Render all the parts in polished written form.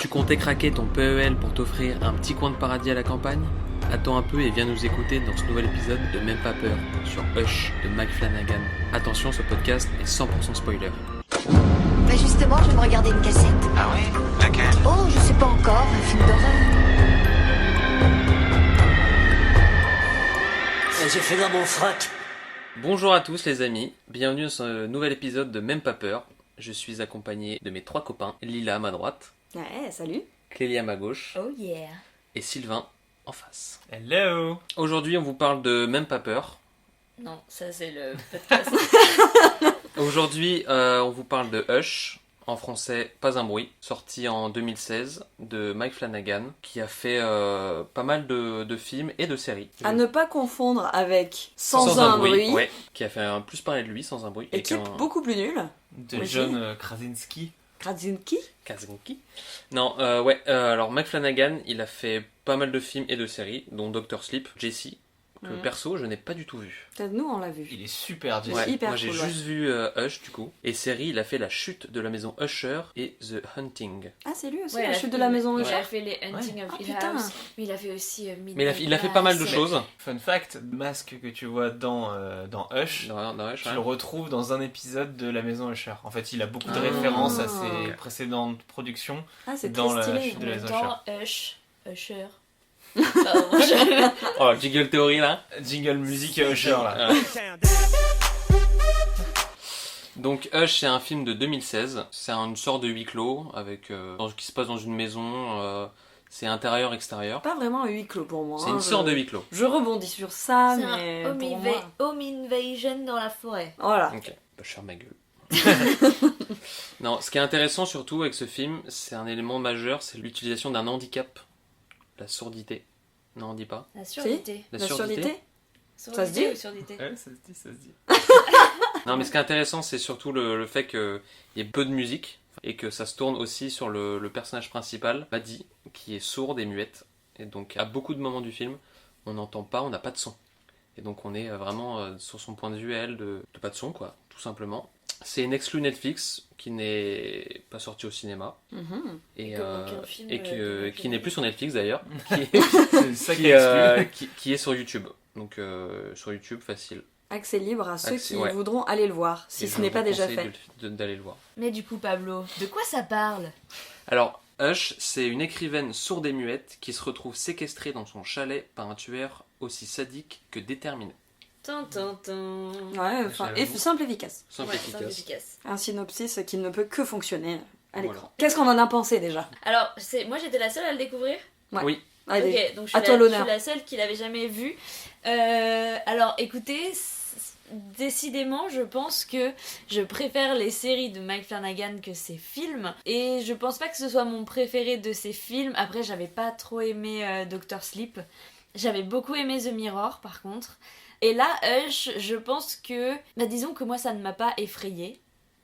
Tu comptais craquer ton PEL pour t'offrir un petit coin de paradis à la campagne? Attends un peu et viens nous écouter dans ce nouvel épisode de Même pas peur sur Hush de Mike Flanagan. Attention, ce podcast est 100% spoiler. Bah justement, je vais me regarder une cassette. Ah oui? Laquelle? Oh, je sais pas encore, un film d'horreur. J'ai fait dans mon froc. Bonjour à tous les amis, bienvenue dans ce nouvel épisode de Même pas peur. Je suis accompagné de mes 3 copains, Lila à ma droite, Ouais, salut. Clélie à ma gauche Oh yeah. et Sylvain en face. Hello. Aujourd'hui on vous parle de Même pas peur. Non, ça c'est le podcast. Aujourd'hui on vous parle de Hush, en français Pas un bruit, sorti en 2016 de Mike Flanagan, qui a fait pas mal de films et de séries. À ne pas confondre avec Sans un bruit, Ouais, qui a fait un plus parler de lui, Sans un bruit. et qui est beaucoup plus nul. De Oui. John Krasinski. Krasinski. Kazenki. Non, alors Mike Flanagan, il a fait pas mal de films et de séries, dont Dr. Sleep, Jessie, que perso je n'ai pas du tout vu. Peut-être nous on l'a vu. Il est super, Jesse. Ouais. hyper moi j'ai cool, juste vu Hush du coup. Et série, il a fait La Chute de la maison Usher et The Hunting. Ah c'est lui aussi, Ouais, la chute de la maison Il Usher. a fait les Hunting of Ah, Hill putain. House, mais il a fait aussi Midnight Mais il a fait pas mal de Mass. choses. Fun fact, le masque que tu vois dans Hush, Dans Hush, tu ouais. le retrouves dans un épisode de La Maison Usher. En fait, il a beaucoup de Ah. références à ses Ok. précédentes productions. Ah c'est Dans très la stylé. chute En de même la temps, Usher. Pardon, Oh, Jiggle Theory là. Jingle musique Usher là. Donc Hush, c'est un film de 2016. C'est une sorte de huis clos avec qui se passe dans une maison. C'est intérieur-extérieur. Pas vraiment un huis clos pour moi. C'est une sorte de huis clos. Je rebondis sur ça, C'est mais un pour moi... home invasion dans la forêt. Voilà. Ok, bah, je ferme ma gueule. Non, ce qui est intéressant surtout avec ce film, c'est un élément majeur, c'est l'utilisation d'un handicap, la sourdité. Non, on dit pas. La surdité. La surdité. Surdité se dit ou surdité? Ouais, ça se dit, ça se dit. Non, mais ce qui est intéressant, c'est surtout le fait qu'il y ait peu de musique et que ça se tourne aussi sur le personnage principal, Maddie, qui est sourde et muette. Et donc, à beaucoup de moments du film, on n'entend pas, on n'a pas de son. Et donc, on est vraiment sur son point de vue, elle, de pas de son, quoi, tout simplement. C'est une exclue Netflix qui n'est pas sortie au cinéma. Mhm. Et, Comme aucun film qui n'est plus sur Netflix d'ailleurs, C'est ça qui qui, est exclu. qui est sur YouTube. Donc sur YouTube, facile. Accès libre à ceux Accès, qui ouais. voudront aller le voir, si Et ce je n'est vous pas déjà conseille fait. d'aller le voir. Mais du coup, Pablo, de quoi ça parle? Alors, Hush, c'est une écrivaine sourde et muette qui se retrouve séquestrée dans son chalet par un tueur aussi sadique que déterminé. Tintin. Ouais, enfin, et J'avoue. simple et efficace. Simple Ouais, et simple et efficace. efficace. Un synopsis qui ne peut que fonctionner à l'écran. Voilà. Qu'est-ce qu'on en a pensé déjà? Alors, moi j'étais la seule à le découvrir. Ouais. Oui. Allez, Ok, donc à toi je l'honneur. suis la seule qui l'avait jamais vu. Alors écoutez, décidément, je pense que je préfère les séries de Mike Flanagan que ses films. Et je pense pas que ce soit mon préféré de ses films. Après, j'avais pas trop aimé Dr. Sleep. J'avais beaucoup aimé The Mirror par contre. Et là, Hush, je pense que... disons que moi, ça ne m'a pas effrayée.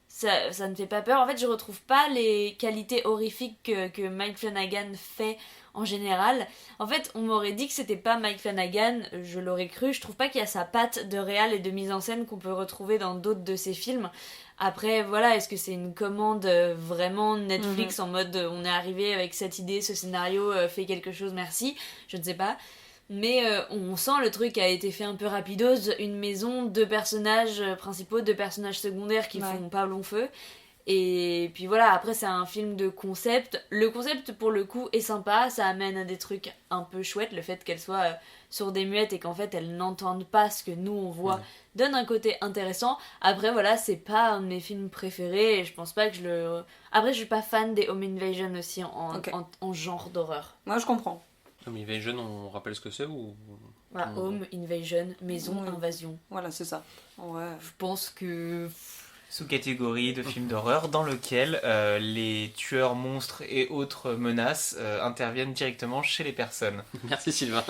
Ça ne fait pas peur. En fait, je retrouve pas les qualités horrifiques que Mike Flanagan fait en général. En fait, on m'aurait dit que c'était pas Mike Flanagan, je l'aurais cru. Je trouve pas qu'il y a sa patte de réal et de mise en scène qu'on peut retrouver dans d'autres de ses films. Après, voilà, est-ce que c'est une commande vraiment Netflix en mode on est arrivé avec cette idée, ce scénario, fait quelque chose, merci. Je ne sais pas. Mais on sent le truc a été fait un peu rapidos, une maison, 2 personnages principaux, 2 personnages secondaires qui font pas long feu. Et puis voilà, après c'est un film de concept. Le concept pour le coup est sympa, ça amène à des trucs un peu chouettes. Le fait qu'elles soient sourdes et muettes et qu'en fait elles n'entendent pas ce que nous on voit donne un côté intéressant. Après voilà, c'est pas un de mes films préférés et je pense pas que je le... Après je suis pas fan des home invasion aussi en genre d'horreur. Moi je comprends. Home Invasion, on rappelle ce que c'est ou... Voilà, home invasion, maison Oui. invasion. Voilà, c'est ça. Ouais. Je pense que... Sous-catégorie de films d'horreur dans lequel les tueurs, monstres et autres menaces interviennent directement chez les personnes. Merci Sylvain.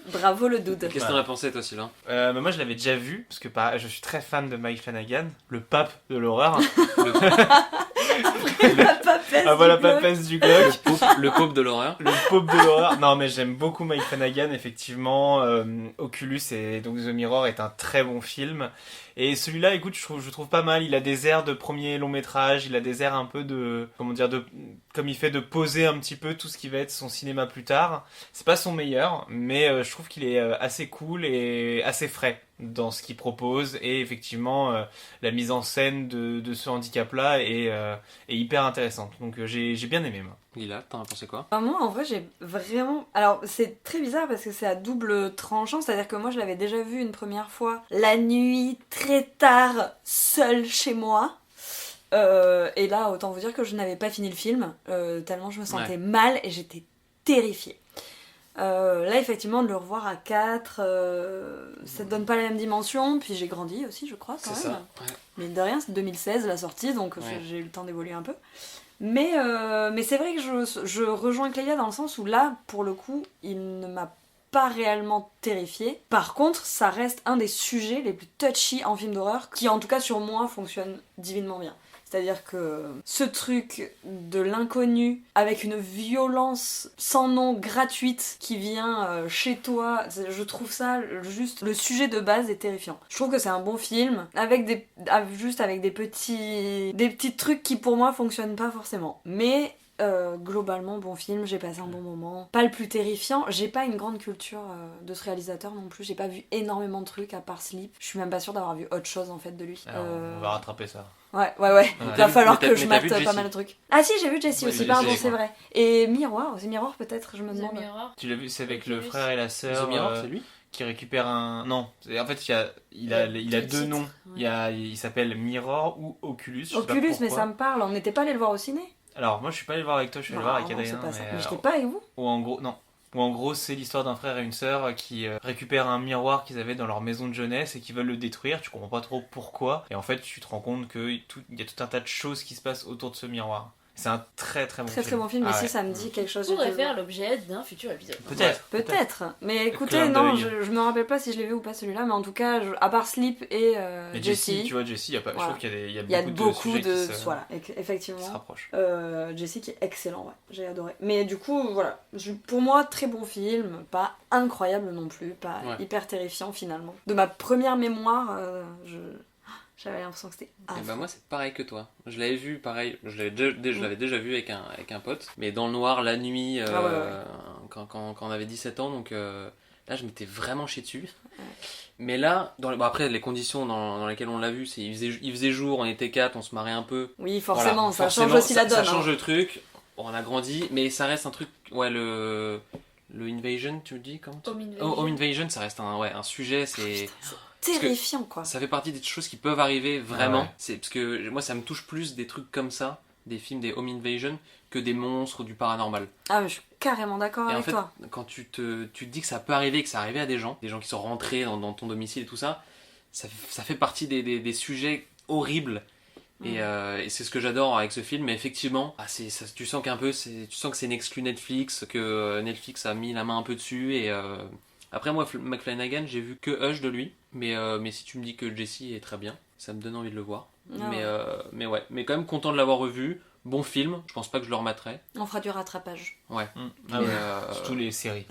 Bravo le dude. Qu'est-ce que t'en as pensé toi Sylvain? Mais moi je l'avais déjà vu, parce que je suis très fan de Mike Flanagan, le pape de l'horreur. Le pape Ah voilà, papesse du Glock. Le Pope de l'horreur. Le Pope de l'horreur. Non, mais j'aime beaucoup Mike Flanagan, effectivement. Oculus et donc The Mirror est un très bon film. Et celui-là, écoute, je trouve pas mal. Il a des airs de premier long métrage. Il a des airs un peu de, comment dire, comme il fait de poser un petit peu tout ce qui va être son cinéma plus tard. C'est pas son meilleur, mais je trouve qu'il est assez cool et assez frais dans ce qu'il propose. Et effectivement, la mise en scène de ce handicap-là est hyper intéressante. Donc j'ai bien aimé, moi. Lila, t'en as pensé quoi? Moi, en vrai, j'ai vraiment... Alors, c'est très bizarre parce que c'est à double tranchant. C'est-à-dire que moi, je l'avais déjà vu une première fois la nuit, très tard, seule chez moi. Et là, autant vous dire que je n'avais pas fini le film, tellement je me sentais mal et j'étais terrifiée. Là, effectivement, de le revoir à 4, ça te donne pas la même dimension. Puis j'ai grandi aussi, je crois, quand C'est même. ça. Ouais. Mais de rien, c'est 2016 la sortie, donc j'ai eu le temps d'évoluer un peu. Mais c'est vrai que je rejoins Clélia dans le sens où là, pour le coup, il ne m'a pas réellement terrifiée. Par contre, ça reste un des sujets les plus touchy en film d'horreur, qui en tout cas sur moi fonctionne divinement bien. C'est-à-dire que ce truc de l'inconnu, avec une violence sans nom gratuite qui vient chez toi, je trouve ça juste... Le sujet de base est terrifiant. Je trouve que c'est un bon film, avec des petits trucs qui pour moi fonctionnent pas forcément. Mais... globalement bon film, j'ai passé un bon moment, pas le plus terrifiant, j'ai pas une grande culture de ce réalisateur non plus, j'ai pas vu énormément de trucs à part Sleep, je suis même pas sûre d'avoir vu autre chose en fait de lui. Alors, on va rattraper ça. Ouais, il va falloir que je mais t'as mate vu pas mal de trucs. Ah si, j'ai vu Jessie aussi, pardon, Jessie, c'est vrai. Et Miroir peut-être, je me The demande. Mirror. Tu l'as vu, c'est avec le Oculus. frère et la The sœur Mirror, c'est lui? qui récupère un... Non, en fait il a deux titres, noms. ouais. Il s'appelle Mirror ou Oculus. Je sais pas Oculus, mais pourquoi. ça me parle, on n'était pas allé le voir au ciné? Alors moi je suis pas allé le voir avec toi, je suis allé le voir avec Non, Adrien. c'est pas ça. Mais mais, j'étais pas avec vous? Ou en gros, non. Ou en gros, c'est l'histoire d'un frère et une sœur qui récupèrent un miroir qu'ils avaient dans leur maison de jeunesse et qui veulent le détruire. Tu comprends pas trop pourquoi. Et en fait, tu te rends compte qu'il y a tout un tas de choses qui se passent autour de ce miroir. C'est un très très bon film. Très bon film, Ah mais si ouais. ça me dit quelque chose. Pourrait j'ai dû le faire voir. l'objet d'un futur épisode. Peut-être. Mais écoutez, Clin non, d'œil. je me rappelle pas si je l'ai vu ou pas celui-là, mais en tout cas, à part Sleep et Mais Jessie, tu vois, Jessie, je Voilà. trouve qu'il y a il y a beaucoup sujets de... qui se Voilà, effectivement. rapprochent. Jessie qui est excellent, ouais, j'ai adoré. Mais du coup, voilà, pour moi, très bon film, pas incroyable non plus, pas hyper terrifiant finalement. De ma première mémoire, j'avais l'impression que c'était... Et bah moi c'est pareil que toi. Je l'avais vu pareil, je l'avais déjà vu avec un pote, mais dans le noir la nuit quand on avait 17 ans, donc là je m'étais vraiment chié dessus. Ouais. Mais là, après les conditions dans lesquelles on l'a vu, il faisait jour, on était 4, on se marrait un peu. Oui, forcément, Voilà, ça change aussi la donne. Ça change hein. le truc, on a grandi, mais ça reste un truc, le Invasion, tu me dis comment Home Invasion, ça reste un sujet, c'est... Terrifiant, quoi. Ça fait partie des choses qui peuvent arriver vraiment. Ouais. C'est parce que moi ça me touche plus des trucs comme ça, des films des Home Invasion, que des monstres ou du paranormal. Ah, mais je suis carrément d'accord Et en avec fait, toi. quand tu te dis que ça peut arriver, que ça arrivait à des gens qui sont rentrés dans ton domicile et tout ça, ça fait partie des sujets horribles. Et c'est ce que j'adore avec ce film. Mais effectivement, tu sens que c'est une exclu Netflix, que Netflix a mis la main un peu dessus. Et après moi, Mike Flanagan, j'ai vu que Hush de lui. Mais si tu me dis que Jessie est très bien, ça me donne envie de le voir. Ah Mais quand même content de l'avoir revu. Bon film, je pense pas que je le remettrai. On fera du rattrapage. Ouais. Ah ouais. Mais, Surtout les séries.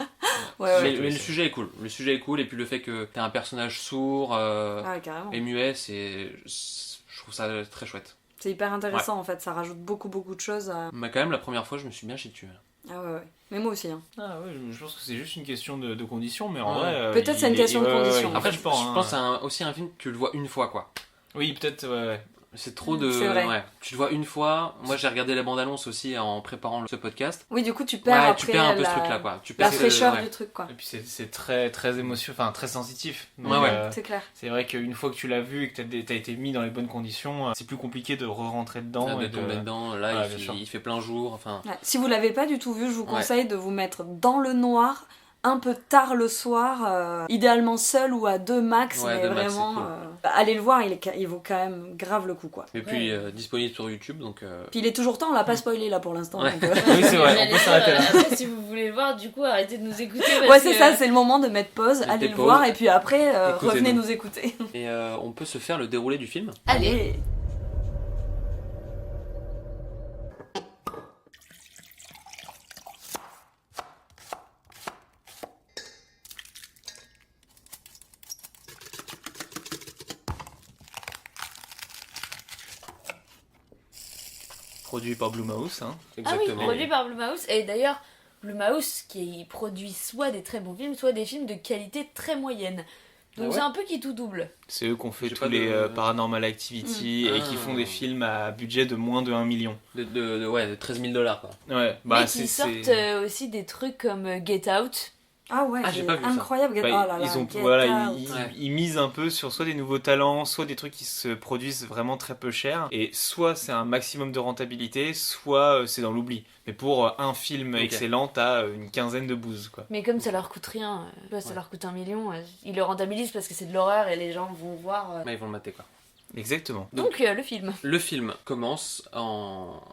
Ouais. mais le sujet est cool. Le sujet est cool, et puis le fait que t'as un personnage sourd Ah ouais, carrément. et muet, je trouve ça très chouette. C'est hyper intéressant en fait, ça rajoute beaucoup de choses à... Mais quand même, la première fois, je me suis bien chié dessus. Ah ouais. Mais moi aussi. Hein. Ah ouais, je pense que c'est juste une question de conditions, mais en Ouais. vrai... Peut-être c'est une question de conditions. Après, je pense que c'est hein. aussi un film que tu le vois une fois, quoi. Oui, peut-être, ouais. C'est trop de... C'est vrai. Ouais. Tu le vois une fois. Moi, j'ai regardé la bande-annonce aussi en préparant ce podcast. Oui, du coup, tu perds après tu perds un peu ce truc-là, quoi. Tu la perds fraîcheur ouais. du truc, quoi. Et puis c'est très très enfin très sensitif. Donc, Ouais. C'est clair. c'est vrai qu'une fois que tu l'as vu et que t'as été mis dans les bonnes conditions, c'est plus compliqué de re-rentrer dedans. De tomber dedans. Là, Ouais, bien sûr. il fait plein jour. Enfin, Ouais. Si vous l'avez pas du tout vu, je vous Ouais. conseille de vous mettre dans le noir, un peu tard le soir, idéalement seul ou à 2 max, Ouais, mais 2 max, vraiment... c'est cool. Allez le voir, il vaut quand même grave le coup, quoi. et puis disponible sur YouTube, donc. Puis il est toujours temps, on l'a pas spoilé là pour l'instant. Ouais. donc, Oui, c'est vrai, on J'allais peut dire, s'arrêter là. après, si vous voulez le voir, du coup, arrêtez de nous écouter. Parce Ouais, c'est que- ça, c'est le moment de mettre pause, Mettez allez le pause. voir, et puis après, Écoutez-nous. revenez nous écouter. Et on peut se faire le déroulé du film. Allez. produit par Blumhouse. Hein. Ah oui, Exactement. produit par Blumhouse. Et d'ailleurs, Blumhouse qui produit soit des très bons films, soit des films de qualité très moyenne. Donc Ah ouais c'est un peu qui tout double. C'est eux qui ont fait J'ai tous pas les de- Paranormal Activity et qui font des films à budget de moins de 1 million. De 13 000 $, quoi. Ouais, Mais qui c'est... sortent aussi des trucs comme Get Out. Ah ouais, Ah, j'ai c'est pas vu ça. incroyable. Bah, Oh là là, ils ont Get voilà, Out. ils misent un peu sur soit des nouveaux talents, soit des trucs qui se produisent vraiment très peu cher, et soit c'est un maximum de rentabilité, soit c'est dans l'oubli. Mais pour un film Ok. excellent, t'as une quinzaine de bouses, quoi. Mais comme ça leur coûte rien, ça Ouais. leur coûte 1 million, ils le rentabilisent parce que c'est de l'horreur et les gens vont voir. Bah, ils vont le mater, quoi. Exactement. Donc le film. Le film commence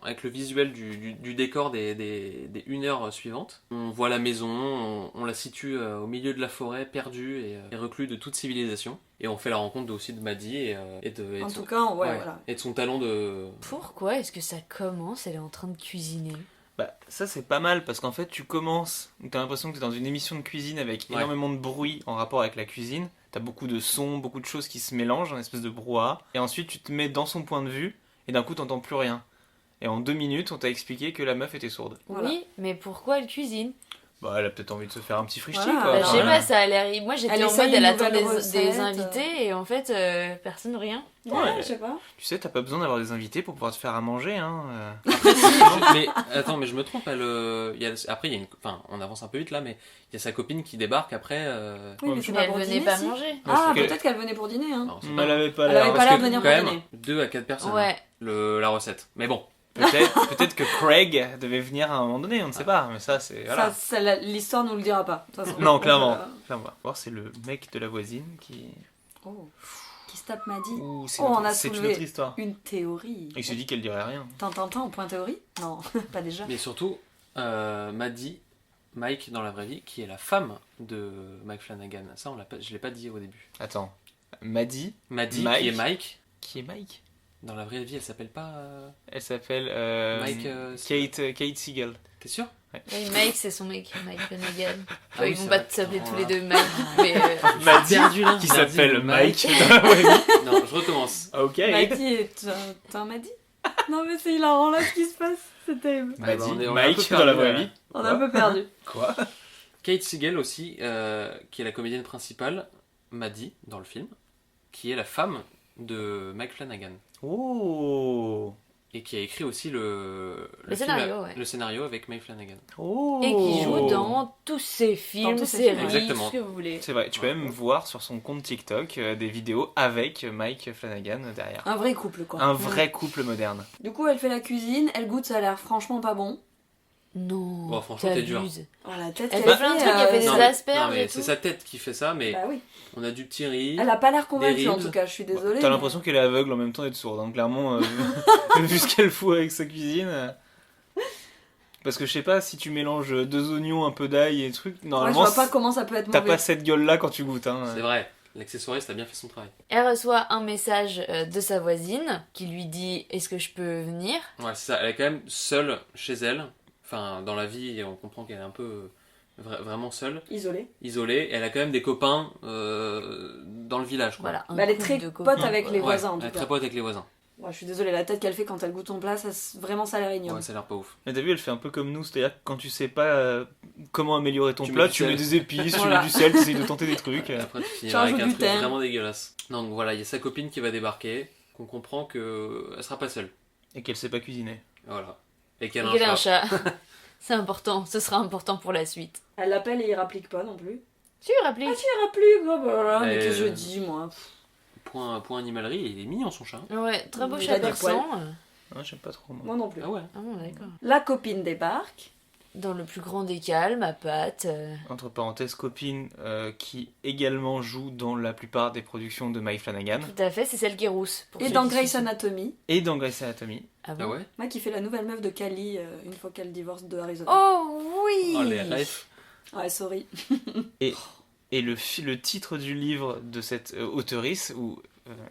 avec le visuel du décor des 1 heure suivantes. On voit la maison, on la situe au milieu de la forêt, perdue et reclus de toute civilisation. Et on fait la rencontre aussi de Maddie et de En son, tout cas, ouais, ouais, voilà. et de son talent de... Pourquoi est-ce que ça commence? Elle est en train de cuisiner. Bah, ça c'est pas mal parce qu'en fait tu commences, t'as l'impression que t'es dans une émission de cuisine avec Ouais. énormément de bruit en rapport avec la cuisine, t'as beaucoup de sons, beaucoup de choses qui se mélangent, un espèce de brouhaha, et ensuite tu te mets dans son point de vue, et d'un coup t'entends plus rien. Et en 2 minutes on t'a expliqué que la meuf était sourde. Voilà. Oui, mais pourquoi elle cuisine? Bah elle a peut-être envie de se faire un petit frichti Voilà, quoi. Bah, alors je sais là, pas, ça a l'air. Moi j'étais elle en essaye mode elle une attend nouvelle des recette. invités et en fait personne rien. Ouais, je sais pas. Tu sais, t'as pas besoin d'avoir des invités pour pouvoir te faire à manger, hein. mais attends, mais je me trompe, après il y a enfin, on avance un peu vite là, mais il y a sa copine qui débarque après... Oui, mais mais c'est Mais pas elle pour venait dîner, pas si. manger. Ah, Parce que- peut-être qu'elle venait pour dîner, hein. Non, on sait Mais pas. elle avait pas Elle l'air. avait pas Parce l'air que de venir quand pour même, dîner. 2 à 4 personnes, Ouais. la recette. Mais bon, Peut-être que Craig devait venir à un moment donné, on ne sait pas, mais ça c'est. Voilà. L'histoire nous le dira pas. de toute façon. Non, Donc, clairement. Clairement. On va voir, c'est le mec de la voisine qui. Oh. Qui se tape Maddie. Ouh, c'est Oh, une on autre- a c'est une soulevé autre histoire. une théorie. Il se dit qu'elle dirait rien. Tintin, point théorie? Non, pas déjà. mais surtout, Maddie, Mike dans la vraie vie, qui est la femme de Mike Flanagan. Ça, je l'ai pas dit au début. Attends. Maddie, Maddie, Mike. qui est Mike, qui est Mike? dans la vraie vie, elle s'appelle pas... Elle s'appelle Mike, Kate Siegel. T'es sûr? Oui, Mike c'est son mec, Mike Flanagan. Ah oui, Ils vont c'est pas vrai. s'appeler Oh tous là. les deux Mike. Mais Maddie, perdu, là. qui Maddie, s'appelle Mike. Mike. Non, je recommence. Ok. Maddie est un Maddie? Non, mais c'est hilarant là ce qui se passe. C'est terrible. Ah bah, Maddie, on est un peu Mike perdu, dans la vraie vie. On est un peu perdu. Quoi? Kate Siegel aussi, qui est la comédienne principale, Maddie, dans le film, qui est la femme de Mike Flanagan. Oh. Et qui a écrit aussi le scénario, film, ouais. le scénario avec Mike Flanagan. Oh. et qui joue dans tous ses films, tous ses séries, films. Exactement. ce que vous voulez. C'est vrai, tu peux même voir sur son compte TikTok des vidéos avec Mike Flanagan derrière. Un vrai couple quoi. Un vrai couple moderne. Du coup, elle fait la cuisine, elle goûte, ça a l'air franchement pas bon. Non, Bon, franchement, t'es dur. t'abuses. Oh, la tête Elle qu'elle fait plein de trucs, elle fait des Non, asperges non, mais et c'est tout. sa tête qui fait ça, mais Bah oui. on a du petit riz. Elle a pas l'air convaincue en ribs. tout cas, je suis désolée. T'as mais- l'impression qu'elle est aveugle en même temps d'être sourde, hein. Clairement, vu ce qu'elle fout avec sa cuisine. Parce que je sais pas, si tu mélanges 2 oignons, un peu d'ail et trucs, Ouais, je normalement, vois pas comment ça peut être t'as mauvais. pas cette gueule-là quand tu goûtes. Hein. C'est vrai, l'accessoiriste a bien fait son travail. Elle reçoit un message de sa voisine qui lui dit est-ce que je peux venir? Ouais, c'est ça, elle est quand même seule chez elle. Enfin, dans la vie, on comprend qu'elle est un peu vraiment seule, Isolée. isolée. Et elle a quand même des copains dans le village, quoi. Voilà, un Bah, elle est couple très de pote copains, avec quoi. les Ouais, voisins en elle tout est cas. très pote avec les voisins. Ouais, je suis désolée, la tête qu'elle fait quand elle goûte son plat, vraiment ça a l'air ignoble. Ouais, ça a l'air pas ouf. Mais t'as vu, elle fait un peu comme nous, c'est-à-dire que quand tu sais pas comment améliorer ton Tu plat, mets du tu mets sel. des épices, tu Voilà. mets du sel, tu essayes de tenter des trucs. Après, tu finiras avec rajoutes un du truc thym. vraiment dégueulasse. Donc voilà, il y a sa copine qui va débarquer, qu'on comprend qu'elle sera pas seule. Et qu'elle sait pas cuisiner. Voilà. Et qu'elle Et a qu'elle a un un chat. chat. C'est important, ce sera important pour la suite. Elle l'appelle et il rapplique pas non plus. Tu rappelles Ah si, il rapplique, oh, bah, voilà, mais Et, qu'est-ce que je dis moi? Point animalerie, il est mignon son chat. Ouais, très beau Il chat a des persan. Ouais, j'aime pas trop, moi. Moi non plus. Ah ouais. Ah bon, d'accord. La copine débarque. Dans le plus grand des calmes, à Pat. Entre parenthèses, copine qui également joue dans la plupart des productions de Mike Flanagan. Tout à fait, c'est celle qui est rousse. pour Et ceux dans qui Grey's suivent. Anatomy. Et dans Grey's Anatomy. Ah bon Ah ouais. Moi qui fait la nouvelle meuf de Cali une fois qu'elle divorce de Arizona. Oh oui Oh les refs. Ouais, sorry. Et le titre du livre de cette auteurice, ou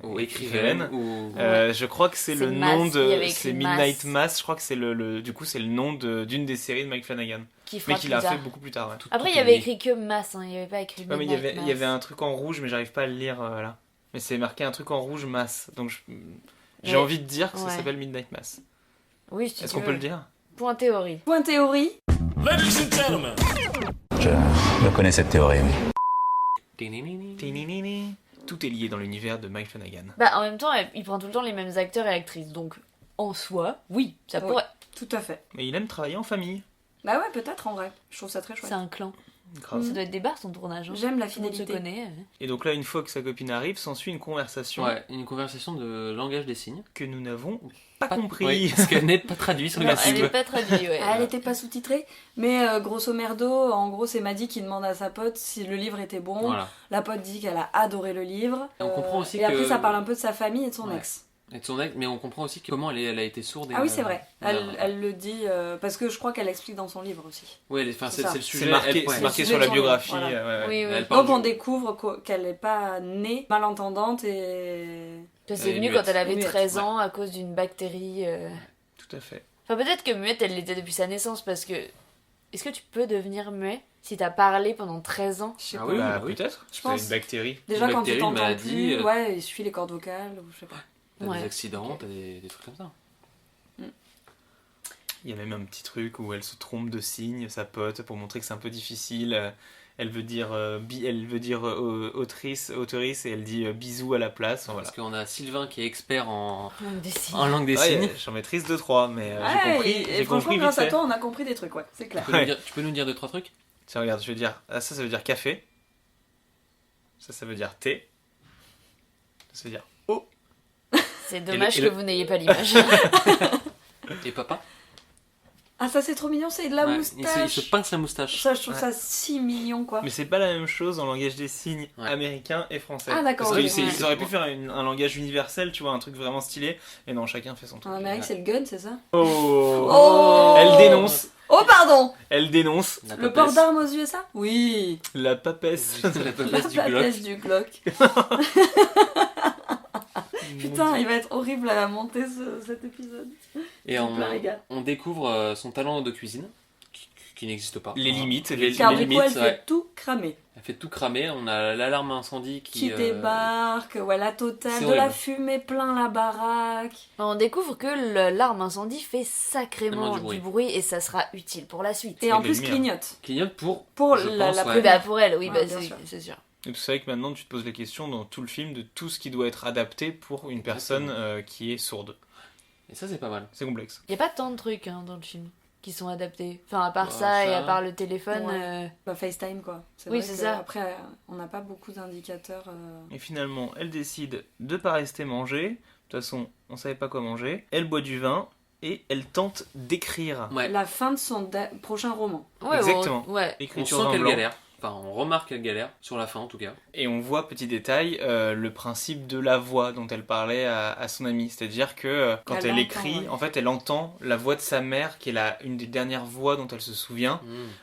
Ou écrivaine. Ou... je crois que c'est C'est le Mass, nom il y avait de... écrit C'est Mass. Midnight Mass, je crois que c'est du coup c'est le nom d'une des séries de Mike Flanagan. Qui fera Mais qu'il plus a tard. fait beaucoup plus tard, ouais. Après, il Tout y avait est écrit que Mass, hein, il n'y avait pas écrit Ouais, mais Midnight il y avait Mass. un truc en rouge, mais j'arrive pas à le lire, là. Mais c'est marqué un truc en rouge, Mass. Donc j'ai Ouais. envie de dire que ça Ouais. s'appelle Midnight Mass. Oui, si Est-ce tu qu'on peut veux. le dire? Point théorie. Point théorie. Je connais cette théorie, oui. Tinini. Tout est lié dans l'univers de Mike Flanagan. Bah, en même temps, il prend tout le temps les mêmes acteurs et actrices, donc en soi, oui, ça Oui. pourrait. Tout à fait. Mais il aime travailler en famille. Bah ouais, peut-être en vrai. Je trouve ça très chouette. C'est un clan. Grave. Ça doit être des bars son tournage. Hein. J'aime la Tout le monde se fidélité. connaît. Et donc là, une fois que sa copine arrive, s'ensuit une conversation Ouais, une conversation de langage des signes. que nous n'avons pas Oui, compris. parce qu'elle n'est pas traduite sur Non, elle YouTube. est pas traduite, ouais. Ah, elle était pas sous-titrée, mais grosso merdo, en gros, c'est Maddy qui demande à sa pote si le livre était bon. Voilà. La pote dit qu'elle a adoré le livre. Et on comprend aussi et après, que- ça parle un peu de sa famille et de son Ouais. ex. Et de son ex, mais on comprend aussi comment elle a été sourde. Et, Ah oui, c'est vrai. Elle, voilà. elle le dit, parce que je crois qu'elle explique dans son livre aussi. Ouais, enfin, C'est c'est ça. le sujet. C'est marqué, elle- ouais. c'est marqué Le sur la sujet de son biographie. livre, voilà. ouais. Oui, oui. Elle parle Donc on du- découvre qu'elle n'est pas née malentendante et... Que Elle c'est est venu muette. quand elle avait Muette, 13 ans à cause d'une bactérie. Tout à fait. Enfin, peut-être que muette, elle l'était depuis sa naissance parce que. Est-ce que tu peux devenir muet si t'as parlé pendant 13 ans Je sais Ah pas. oui, Bah, oui. peut-être. Je C'est pense. une bactérie. Déjà Une quand bactérie, tu une t'entends maladie, plus, ouais, il suffit les cordes vocales, ou je sais pas. T'as Ouais. des accidents, t'as des trucs comme ça. Il y a même un petit truc où elle se trompe de signe, sa pote, pour montrer que c'est un peu difficile. Elle veut dire, autrice, et elle dit bisous à la place. Voilà. Parce qu'on a Sylvain qui est expert en Des signes. langue des Ouais, signes. j'en maîtrise 2-3, mais Ouais, j'ai compris, et j'ai franchement, compris grâce vite à fait. toi, on a compris des trucs, ouais, c'est clair. Tu peux nous dire 2-3 trucs? Tiens, regarde, je vais dire, ça veut dire café. Ça veut dire thé. Ça veut dire eau. C'est dommage et que le- vous n'ayez pas l'image. Et papa? Ah, ça c'est trop mignon, c'est de la Ouais, moustache. il se pince la moustache. Ça, je trouve Ouais. ça si mignon, quoi. Mais c'est pas la même chose en langage des signes Ouais. américain et français. Ah, d'accord, Parce oui, qu'ils ouais. ils auraient pu faire un langage universel, tu vois, un truc vraiment stylé. Et non, chacun fait son truc. En Amérique, c'est le gun, c'est ça? Oh, Oh Elle dénonce. Oh, pardon! Elle dénonce La Le papesse. port d'armes aux USA? Oui! la papesse. La La papesse du Glock. papesse du Glock. Putain, il va être horrible à monter cet épisode. Et Je me plains, les gars. on découvre son talent de cuisine, qui n'existe pas. Les Voilà. limites, Car les du coup, elle limites, fait ouais. tout cramer. Elle fait tout cramer, on a l'alarme incendie Qui qui débarque, ouais, la totale, c'est de la horrible. fumée plein la baraque. On découvre que l'arme incendie fait sacrément Tellement du du bruit. bruit et ça sera utile pour la suite. Et Et en les plus, lumières. clignote. clignote pour Pour je la pense, la ouais. Oui, bah pour elle, oui, Ouais, bah bien c'est sûr. c'est sûr. Et c'est vrai que maintenant tu te poses la question dans tout le film de tout ce qui doit être adapté pour une personne qui est sourde. Et ça c'est pas mal. C'est complexe. Y a pas tant de trucs hein, dans le film qui sont adaptés. Enfin, à part Bah, ça et ça. à part le téléphone. Ouais. Bah, FaceTime, quoi. Oui, vrai c'est que ça. Après, on n'a pas beaucoup d'indicateurs. Et finalement, elle décide de pas rester manger. De toute façon, on savait pas quoi manger. Elle boit du vin et elle tente d'écrire. Ouais. La fin de son prochain roman. Ouais, Exactement. Ouais. On Écriture sent en qu'elle blanc. galère. Enfin, on remarque qu'elle galère, sur la fin en tout cas. Et on voit, petit détail, le principe de la voix dont elle parlait à son amie. C'est-à-dire que quand Elle elle l'entend, écrit, ouais. en fait, elle entend la voix de sa mère, qui est une des dernières voix dont elle se souvient,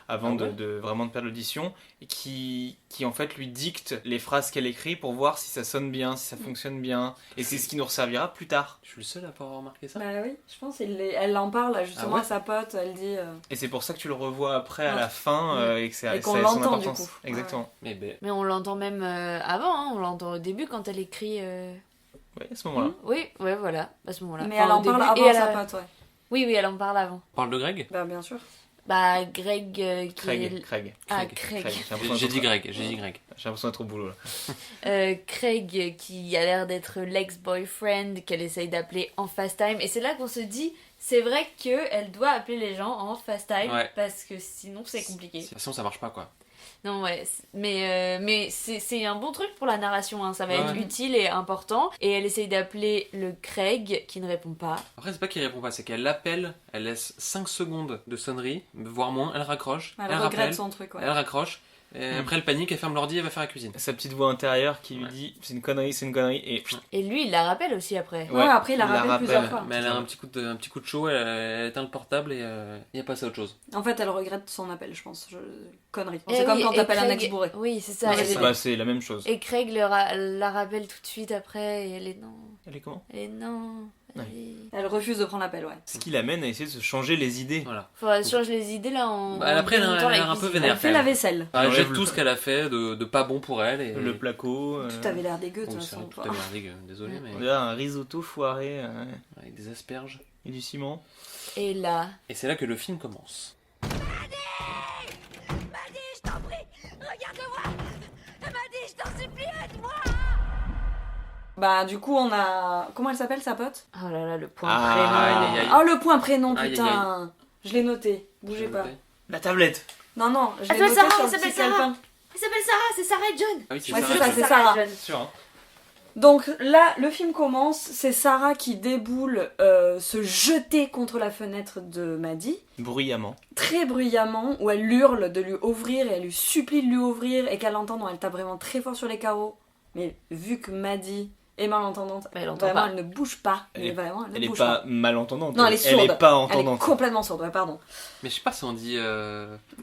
avant Ah ouais de vraiment de perdre l'audition, et qui en fait lui dicte les phrases qu'elle écrit pour voir si ça sonne bien, si ça fonctionne bien. Et c'est ce qui nous resservira plus tard. Je suis le seul à pas avoir remarqué ça. Bah oui, je pense. Elle en parle justement Ah ouais à sa pote. Elle dit. Et c'est pour ça que tu le revois après à Ouais. la fin et que c'est Et qu'on ça a son l'entend, du importance. coup. Exactement. Mais ben, Mais on l'entend même avant, hein, on l'entend au début quand elle écrit. Oui, à ce moment-là. Oui, ouais, voilà, à ce moment-là. Mais Enfin, elle au en parle début, et avant elle sa a- pote, ouais. Oui, oui, elle en parle avant. on parle de Greg? Bah, bien sûr. Bah, Greg qui Craig. est... Craig. Ah, Craig. Craig. J'ai l'impression J'ai d'être- dit Greg, j'ai dit Greg. J'ai l'impression d'être au boulot là. Craig qui a l'air d'être l'ex-boyfriend qu'elle essaye d'appeler en FaceTime. Et c'est là qu'on se dit, c'est vrai qu'elle doit appeler les gens en FaceTime Ouais. parce que sinon c'est compliqué. De toute façon ça marche pas quoi. Non, ouais, mais c'est un bon truc pour la narration, hein. Ça va être Ouais. utile et important. Et elle essaye d'appeler le Craig qui ne répond pas. Après c'est pas qu'il répond pas, c'est qu'elle l'appelle, elle laisse 5 secondes de sonnerie, voire moins, elle raccroche, Elle elle regrette rappelle, son truc, ouais. elle raccroche, et après elle panique, elle ferme l'ordi, elle va faire la cuisine. Sa petite voix intérieure qui lui Ouais. dit c'est une connerie, et Et lui, il la rappelle aussi après. Ouais, après, il la il la rappelle rappelle. plusieurs fois. Mais elle a un petit coup de chaud, elle éteint le portable et il y a passé à autre chose. En fait, elle regrette son appel, je pense. Connerie. Et C'est comme oui, quand et t'appelles un Craig- ex bourré. Oui, c'est ça. Ouais, Et- c'est bah, c'est la même chose. Et Craig la rappelle tout de suite après et elle est non. Elle est comment Elle est non. Ouais. Elle refuse de prendre l'appel, ouais. Ce qui l'amène à essayer de se changer les idées. Voilà. Faudrait changer les idées là en. Bah, après, elle a démontant la l'air un peu cuisine. vénère. Elle fait la vaisselle. Elle Enlève jette le- tout ce qu'elle a fait de pas bon pour elle. Et... Le placo. Tout avait l'air dégueu, de Oh, toute c'est façon. vrai, tout avait l'air dégueu, désolé, mais On dirait un risotto foiré avec des asperges. et du ciment. Et là... Et c'est là que le film commence. Bah du coup on a... Comment elle s'appelle sa pote? Oh là là, le point Ah, prénom. aïe, aïe, aïe. Oh le point prénom Aïe, aïe, putain. Je l'ai noté, bougez J'ai pas. noté. La tablette. Non non, je l'ai Attends, noté Sarah, sur elle le s'appelle petit Sarah. calepin. Elle s'appelle Sarah, c'est Sarah et John. Ah oui, c'est Ouais, ça. c'est ça, c'est Sarah. John. Sûr, hein. Donc là, le film commence, c'est Sarah qui déboule se jeter contre la fenêtre de Maddie, Bruyamment. très bruyamment, où elle hurle de lui ouvrir et elle lui supplie de lui ouvrir et qu'elle entend, donc elle tape vraiment très fort sur les carreaux. Mais vu que Maddie est malentendante, Mais elle entend vraiment pas. elle ne bouge pas. Elle Mais est- vraiment, elle ne Elle est bouge pas malentendante. Non, elle est sourde. Elle est pas Elle entendante. est complètement sourde, ouais, pardon. Mais je sais pas si on dit.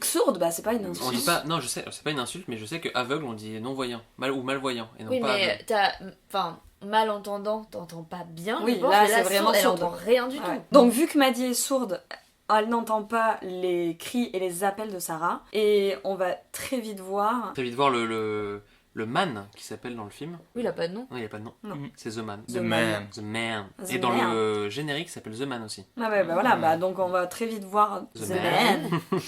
Sourde, bah c'est pas une On insulte. dit pas. Non, je sais, c'est pas une insulte, mais je sais que aveugle on dit non-voyant. Ou malvoyant. Et non Oui, pas mais aveugle. t'as... Enfin, malentendant, t'entends pas bien. Oui, je pense, là, mais c'est vraiment elle sourde. entend rien du Ouais. tout. Donc vu que Maddie est sourde, elle n'entend pas les cris et les appels de Sarah. Et on va très vite voir... Très vite voir le man qui s'appelle dans le film. Oui, il a pas de nom. Non, il n'y a pas de nom. Non. C'est The Man. The Man. The Man. The Et dans Man. le générique, ça s'appelle The Man aussi. Ah ouais, bah voilà, bah donc on va très vite voir The The Man. Man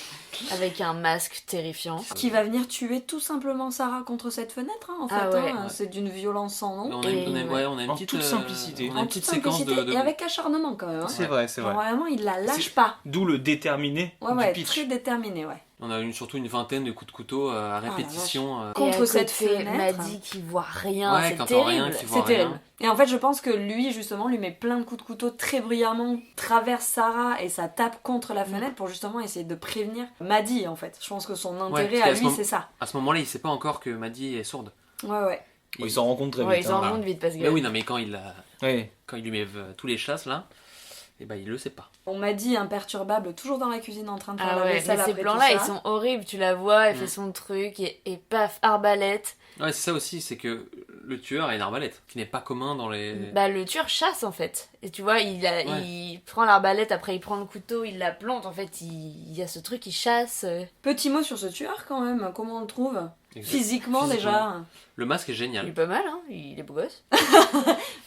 Avec un masque terrifiant. qui va venir tuer tout simplement Sarah contre cette fenêtre, hein, en fait. Ah ouais. hein. C'est d'une violence sans nom. On a une, Et ouais, on a une en petite toute simplicité. On a En une petite toute séquence simplicité de. et avec acharnement quand même. Hein. C'est vrai, c'est Genre, vrai. vraiment, il la lâche C'est- pas. D'où le déterminé Ouais, du ouais, pitch. très déterminé, ouais. On a surtout une vingtaine de coups de couteau à la répétition. Et Contre à cette côté, fenêtre. Maddie qui voit rien, Ouais, c'est quand t'entends rien, terrible. qui voit C'est rien. terrible. Et en fait, je pense que lui, justement, lui met plein de coups de couteau très bruyamment, traverse Sarah et ça tape contre la fenêtre pour justement essayer de prévenir Maddie, en fait. Je pense que son intérêt parce à qu'à lui, ce moment- c'est ça. À ce moment-là, il sait pas encore que Maddie est sourde. Ouais, ouais. Ils s'en rendent compte très Ouais, vite. ils s'en hein. rendent compte vite parce que... Mais oui, non, mais quand il Ouais. lui met tous les chasses là, et ben il le sait pas. On m'a dit imperturbable, toujours dans la cuisine en train de faire Ah la ouais, vaisselle mais ces après plans-là, tout ils ça. sont horribles. Tu la vois, elle Mm. fait son truc et paf, arbalète. Ouais, c'est ça aussi, c'est que le tueur a une arbalète, qui n'est pas commun dans les. Bah, le tueur chasse en fait. Et tu vois, Ouais. il prend l'arbalète, après il prend le couteau, il la plante. En fait, il y a ce truc, il chasse. Petit mot sur ce tueur quand même, comment on le trouve Exact. Physiquement Physiquement. déjà. Le masque est Il est génial. pas mal, hein, il est beau gosse.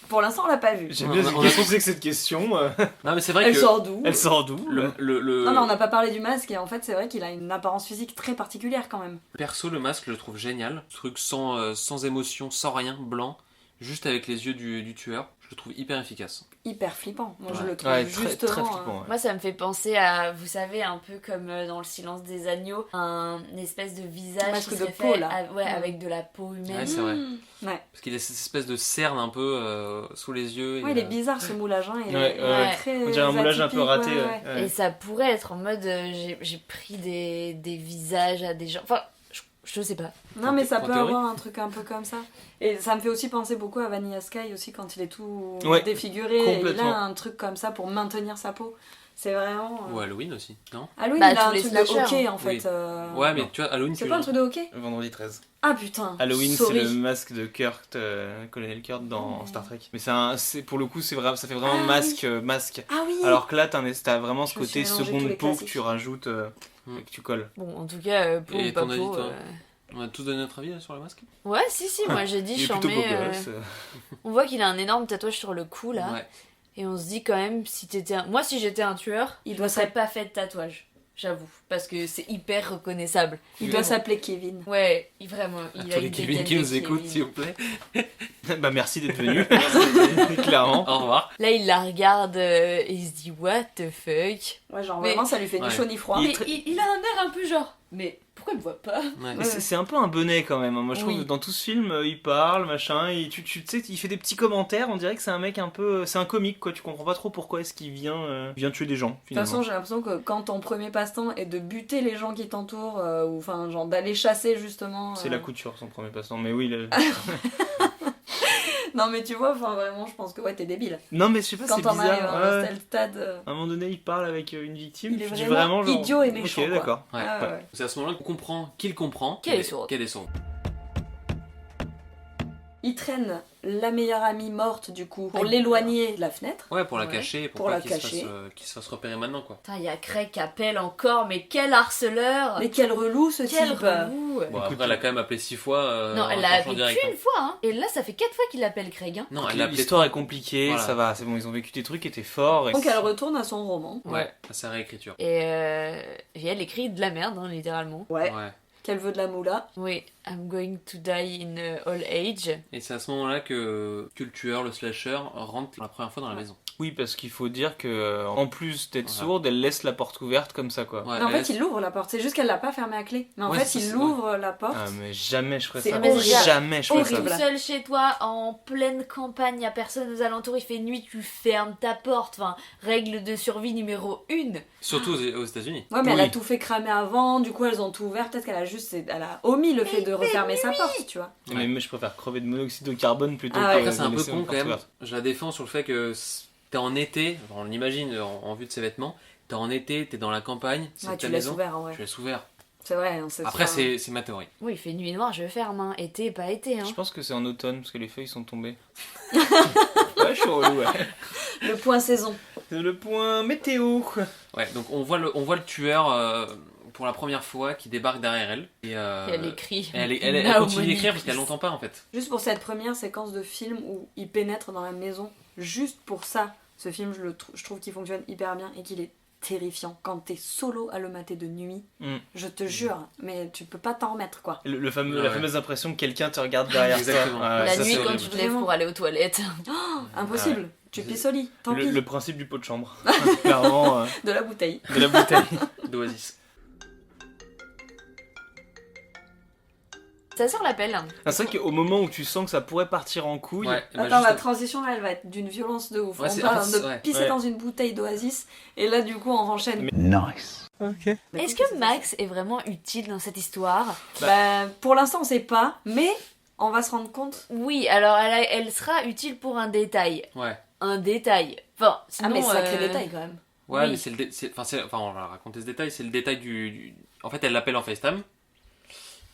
Pour l'instant, on l'a pas vu. J'aime On bien, a- c'est- on a- qu'est-ce que c'est que cette question Non, mais c'est vrai Elle que sort d'où Elle sort d'où le Non, mais on n'a pas parlé du masque et en fait, c'est vrai qu'il a une apparence physique très particulière quand même. perso, le masque, je le trouve génial. Truc sans émotion, sans rien, blanc, juste avec les yeux du tueur. Je le trouve hyper efficace. Hyper flippant. Moi, je Ouais. le trouve Ouais, très, justement. très flippant. ouais. Moi, ça me fait penser à, vous savez, un peu comme dans Le Silence des agneaux, une espèce de visage Un masque qui de serait peau, fait là. ouais, Mm. avec de la peau humaine. Ouais, c'est vrai. Ouais. Parce qu'il a cette espèce de cerne un peu sous les yeux. et, Ouais, il est bizarre ce moulage. Hein. Il Ouais, est ouais. très On dirait un moulage un peu atypique, raté. ouais, ouais. ouais. Ouais. Et ça pourrait être en mode, j'ai pris des visages à des gens. Enfin, je sais pas. Non, mais ça En peut théorie. avoir un truc un peu comme ça. Et ça me fait aussi penser beaucoup à Vanilla Sky aussi quand il est tout Ouais, défiguré. Et il complètement. a un truc comme ça pour maintenir sa peau. C'est vraiment. Ou Halloween aussi, non? Halloween, Bah, il a tous un les truc de slashers, hockey hein. en fait. Oui. Ouais, mais tu vois, Halloween, C'est tu pas un truc de hockey Vendredi 13. Ah putain Halloween, c'est sorry. le masque de Kurt, Colonel Kurt dans Star Trek. Mais c'est pour le coup, c'est vrai, ça fait vraiment Ah, masque. Ah, oui Alors que là, t'as vraiment ce Je me suis côté mélangé tous seconde les peau que classiques. tu rajoutes Hmm. et que tu colles. Bon, en tout cas, peau Et ou pas ton avis, peau. toi On a tous donné notre avis là, sur le masque? Ouais, si, moi j'ai dit, Il est plutôt beau chambé. gosse. On voit qu'il a un énorme tatouage sur le cou là. Ouais. Et on se dit quand même, si t'étais moi si j'étais un tueur, Il je doit me serais pas fait de tatouage. J'avoue. Parce que c'est hyper reconnaissable. Il doit s'appeler Kevin. Ouais, vraiment. À Il tous a les une Kevin dégaine qui de nous écoutent, Kevin. s'il vous plaît. Bah merci d'être venu. Clairement. Au revoir. Là, il la regarde et il se dit, what the fuck. Ouais, genre Mais- vraiment, ça lui fait ni Ouais. chaud ni froid. Il est Mais très- il a un air un peu genre, mais pourquoi il me voit pas? Ouais. Mais c'est un peu un bonnet quand même. hein. Moi je trouve Oui. que dans tout ce film, il parle, machin, et tu sais, il fait des petits commentaires. On dirait que c'est un mec un peu. C'est un comique quoi. Tu comprends pas trop pourquoi est-ce qu'il vient tuer des gens De toute finalement. façon, j'ai l'impression que quand ton premier passe-temps est de buter les gens qui t'entourent, ou enfin, genre d'aller chasser justement. C'est la couture son premier passe-temps. Mais oui. Non, mais tu vois, enfin, vraiment, je pense que ouais, t'es débile. Non mais je sais pas, Quand c'est t'en arrives bizarre. à un Ouais. tel stade. À un moment donné, il parle avec une victime. Il est tu dis vraiment genre, idiot et méchant, Ok, quoi. d'accord. Ouais. Ah, ouais. C'est à ce moment-là qu'on comprend Qu'elle est sourde. Qu'elle est sourde. il traîne la meilleure amie morte du coup pour l'éloigner de la fenêtre. Ouais, pour la Ouais. cacher, pour Pour pas la qu'il cacher. qu'il se fasse repérer maintenant, quoi. Putain, il y a Craig qui appelle encore, mais quel harceleur. Mais quel relou ce Quel type. relou. Bon, après, elle a quand même appelé 6 fois. Non, en elle l'a tranchant appelé direct, qu'une fois, hein. Et là, ça fait 4 fois qu'il appelle Craig, hein. Non, elle l'a appelé L'histoire est compliquée, Voilà. ça va, c'est bon, ils ont vécu des trucs qui étaient forts. Et Donc elle retourne à son roman. Ouais, à sa réécriture. Et elle écrit de la merde, hein, littéralement. Ouais. Ouais. Qu'elle veut de la moula. Oui, I'm going to die in old age. Et c'est à ce moment-là que le tueur, le slasher, rentre pour la première fois dans la maison. Oui, parce qu'il faut dire que en plus d'être Voilà. sourde, elle laisse la porte ouverte comme ça, quoi. Ouais, Mais en elle fait, il ouvre la porte. C'est juste qu'elle l'a pas fermée à clé. Mais en Ouais, fait, c'est il ça, ouvre la porte. Ah, mais jamais je ferais C'est ça. horrible. Jamais je ferais Horrible. ça. Tout seul chez toi, en pleine campagne, y a personne aux alentours, il fait nuit, tu fermes ta porte. Enfin, règle de survie numéro 1. Surtout aux États-Unis. Ouais, mais elle Oui. a tout fait cramer avant. Du coup, elles ont tout ouvert. Peut-être qu'elle a juste, elle a omis le fait de refermer sa porte, tu vois. Mais moi, je préfère crever de monoxyde de carbone plutôt Ah que ouais. Après, c'est un de peu laisser con une quand porte même. ouverte. Je la défends sur le fait que t'es en été, enfin, on l'imagine en vue de ses vêtements, t'es en été, t'es dans la campagne, c'est Ouais, ta tu laisses maison, ouvert en vrai. tu laisses ouvert. C'est vrai, on sait Après, ça. c'est ma théorie. Oui, il fait nuit noire, je ferme, hein. Été, pas été, hein. Je pense que c'est en automne parce que les feuilles sont tombées. Ouais, je suis relou, ouais. Le point saison. C'est le point météo. Ouais, donc on voit le tueur pour la première fois qui débarque derrière elle. Et, Et elle écrit. elle Now continue money, d'écrire parce qu'elle please. l'entend pas en fait. Juste pour cette première séquence de film où il pénètre dans la maison, juste pour ça, ce film, je trouve qu'il fonctionne hyper bien et qu'il est terrifiant. Quand t'es solo à le mater de nuit, Mm. je te jure, mais tu peux pas t'en remettre, quoi. Le fameux, Ouais. la fameuse impression que quelqu'un te regarde derrière Exactement. toi. Ouais, La ça, nuit, c'est quand horrible. tu te lèves pour aller aux toilettes. Impossible. Tu pisses au lit, tant pis. Le principe du pot de chambre. Clairement, De la bouteille. de la bouteille. D'Oasis. Sa sœur l'appelle. Ah, c'est vrai qu'au moment où tu sens que ça pourrait partir en couille, Ouais, bah, Attends, la juste- transition là, elle va être d'une violence de ouf. Ouais, On c'est- parle en fait, de ouais. pisser Ouais. dans une bouteille d'Oasis, et là, du coup, on enchaîne. Nice. Est-ce que Max est vraiment utile dans cette histoire? Bah, pour l'instant, on sait pas, mais on va se rendre compte. Oui, alors elle sera utile pour un détail. Ouais. Un détail. Enfin, sinon, Ah, mais sacré détail quand même. Ouais, Oui. mais enfin, on va raconter ce détail. C'est le détail En fait, elle l'appelle en FaceTime.